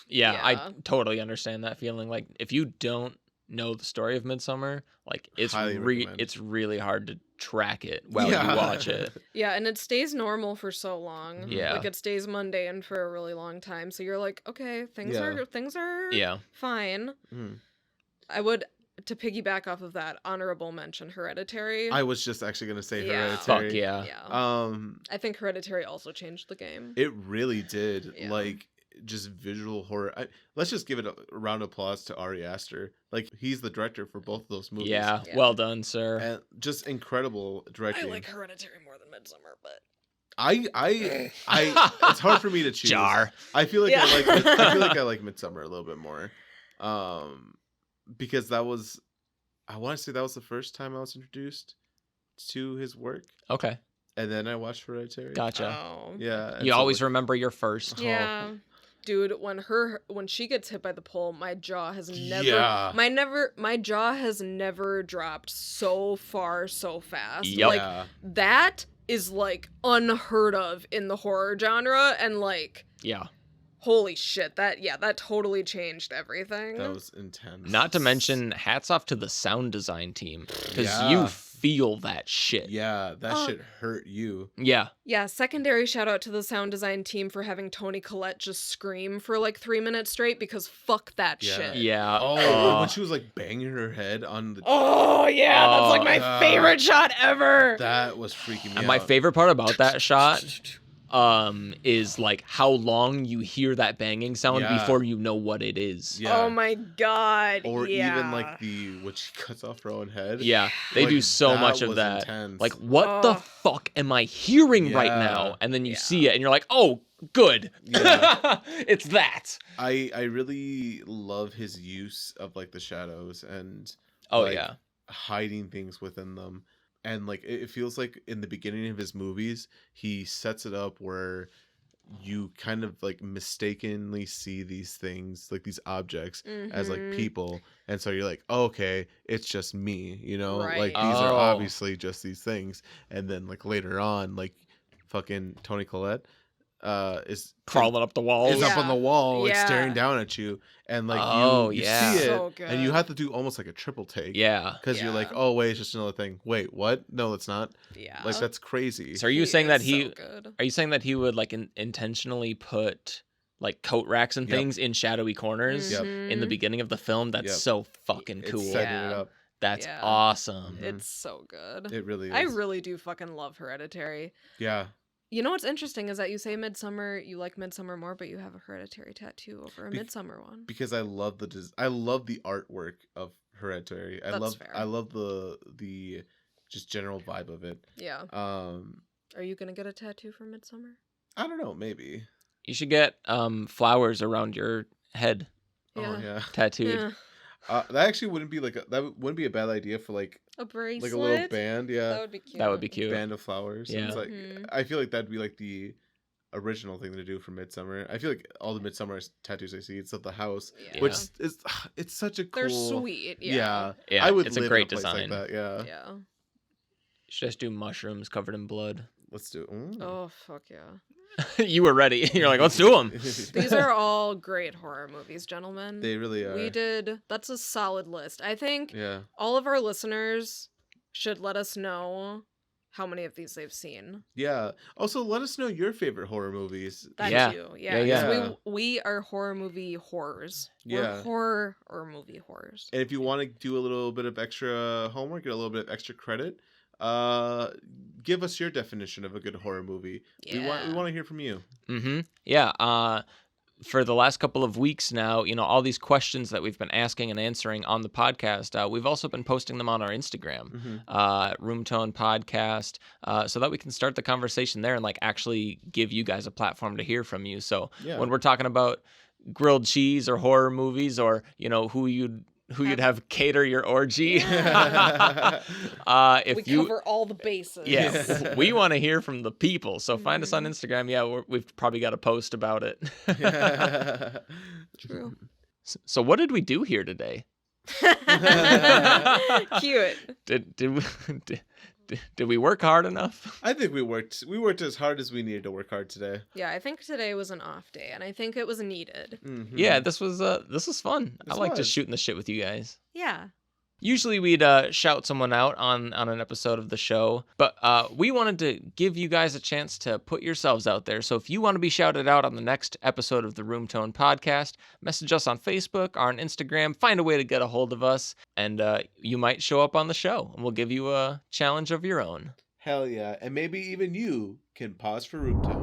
Yeah, Yeah. I totally understand that feeling. Like if you don't know the story of Midsummer, like it's Highly recommend. it's really hard to track it while Yeah. you watch it. Yeah, and it stays normal for so long. Yeah. Like it stays mundane for a really long time. So you're like, okay, things Yeah. are Yeah. fine. Mhm. I would, to piggyback off of that, honorable mention Hereditary. I was just actually gonna say Yeah. Hereditary. Fuck yeah. Yeah. I think Hereditary also changed the game. It really did. Yeah. Like just visual horror. Let's just give it a round of applause to Ari Aster. Like he's the director for both of those movies. Yeah. Yeah. Well done, sir. And just incredible directing. I like Hereditary more than Midsummer, but I it's hard for me to choose. Jar. I feel like Yeah. I feel like I like Midsummer a little bit more. Because that was, I want to say that was the first time I was introduced to his work, Okay. and then I watched Hereditary. Gotcha. oh. Yeah. and You so, always like, remember your first. Yeah. Dude, when she gets hit by the pole, my jaw has never Yeah. my jaw has never dropped so far so fast. Yep. Like Yeah. that is like unheard of in the horror genre, and like Yeah. Holy shit, that totally changed everything. That was intense. Not to mention, hats off to the sound design team, because Yeah. you feel that shit. Yeah, that shit hurt you. Yeah. Yeah, secondary shout out to the sound design team for having Toni Collette just scream for like 3 minutes straight, because fuck that shit. Yeah. Oh, when she was like banging her head on the... Oh, yeah, that's like my favorite shot ever. That was freaking me And out. my favorite part about that shot is like how long you hear that banging sound before you know what it is. Yeah. Oh my god. Or yeah. even like when she cuts off her own head. Yeah, they do so that much of was that. intense. Like, what the fuck am I hearing right now? And then you see it and you're like, oh, good. Yeah. It's that. I really love his use of like the shadows and hiding things within them. And like it feels like in the beginning of his movies, he sets it up where you kind of like mistakenly see these things, like these objects, as like people, and so you're like, oh, okay, it's just me, you know, like these are obviously just these things. And then like later on, like fucking Toni Collette is crawling up the wall. Is up on the wall, like staring down at you, and like you see it, so and you have to do almost like a triple take. Yeah, because you're like, oh wait, it's just another thing. Wait, what? No, it's not. Yeah, like that's crazy. So are you saying that he? So are you saying that he would like intentionally put like coat racks and things in shadowy corners in the beginning of the film? That's so fucking cool. It's setting it up. That's awesome. It's so good. It really is. I really do fucking love Hereditary. Yeah. You know what's interesting is that you say Midsommar, you like Midsommar more, but you have a Hereditary tattoo over a Midsommar one. Because I love the artwork of Hereditary. I love the just general vibe of it. Yeah. Are you gonna get a tattoo for Midsommar? I don't know, maybe. You should get flowers around your head. Yeah. Oh yeah. Tattooed. Yeah. That actually wouldn't be a bad idea for like a bracelet, like a little band. Yeah, that would be cute. That would be cute. Band of flowers. Yeah, it's like I feel like that'd be like the original thing to do for Midsommar. I feel like all the Midsommar tattoos I see, it's of the house, which is it's such a cool. They're sweet. Yeah. I would. It's live a great in a place design. like that. Yeah. Yeah. You should just do mushrooms covered in blood. Let's do it. Oh fuck yeah. You were ready. You're like, let's do them. These are all great horror movies, gentlemen. They really are. That's a solid list. I think Yeah. all of our listeners should let us know how many of these they've seen. Yeah. Also, let us know your favorite horror movies. That too. Yeah. 'Cause Yeah. we are horror movie horrors. Yeah. We're horror or movie horrors. And if you want to do a little bit of extra homework, get a little bit of extra credit, give us your definition of a good horror movie. Yeah. We want to hear from you. Mm-hmm. Yeah. For the last couple of weeks now, all these questions that we've been asking and answering on the podcast, we've also been posting them on our Instagram, Room Tone Podcast, so that we can start the conversation there and like actually give you guys a platform to hear from you. So when we're talking about grilled cheese or horror movies, or who you'd have cater your orgy. If we you cover all the bases. Yeah, we want to hear from the people. So find us on Instagram. Yeah, we've probably got a post about it. True. So what did we do here today? Cute. Did we work hard enough? I think we worked as hard as we needed to work hard today. Yeah, I think today was an off day, and I think it was needed. Mm-hmm. Yeah, this was fun. I like just shooting the shit with you guys. Yeah. Usually we'd shout someone out on an episode of the show, but we wanted to give you guys a chance to put yourselves out there. So if you want to be shouted out on the next episode of the Room Tone Podcast, message us on Facebook or on Instagram, find a way to get a hold of us, and you might show up on the show, and we'll give you a challenge of your own. Hell yeah. And maybe even you can pause for Room Tone.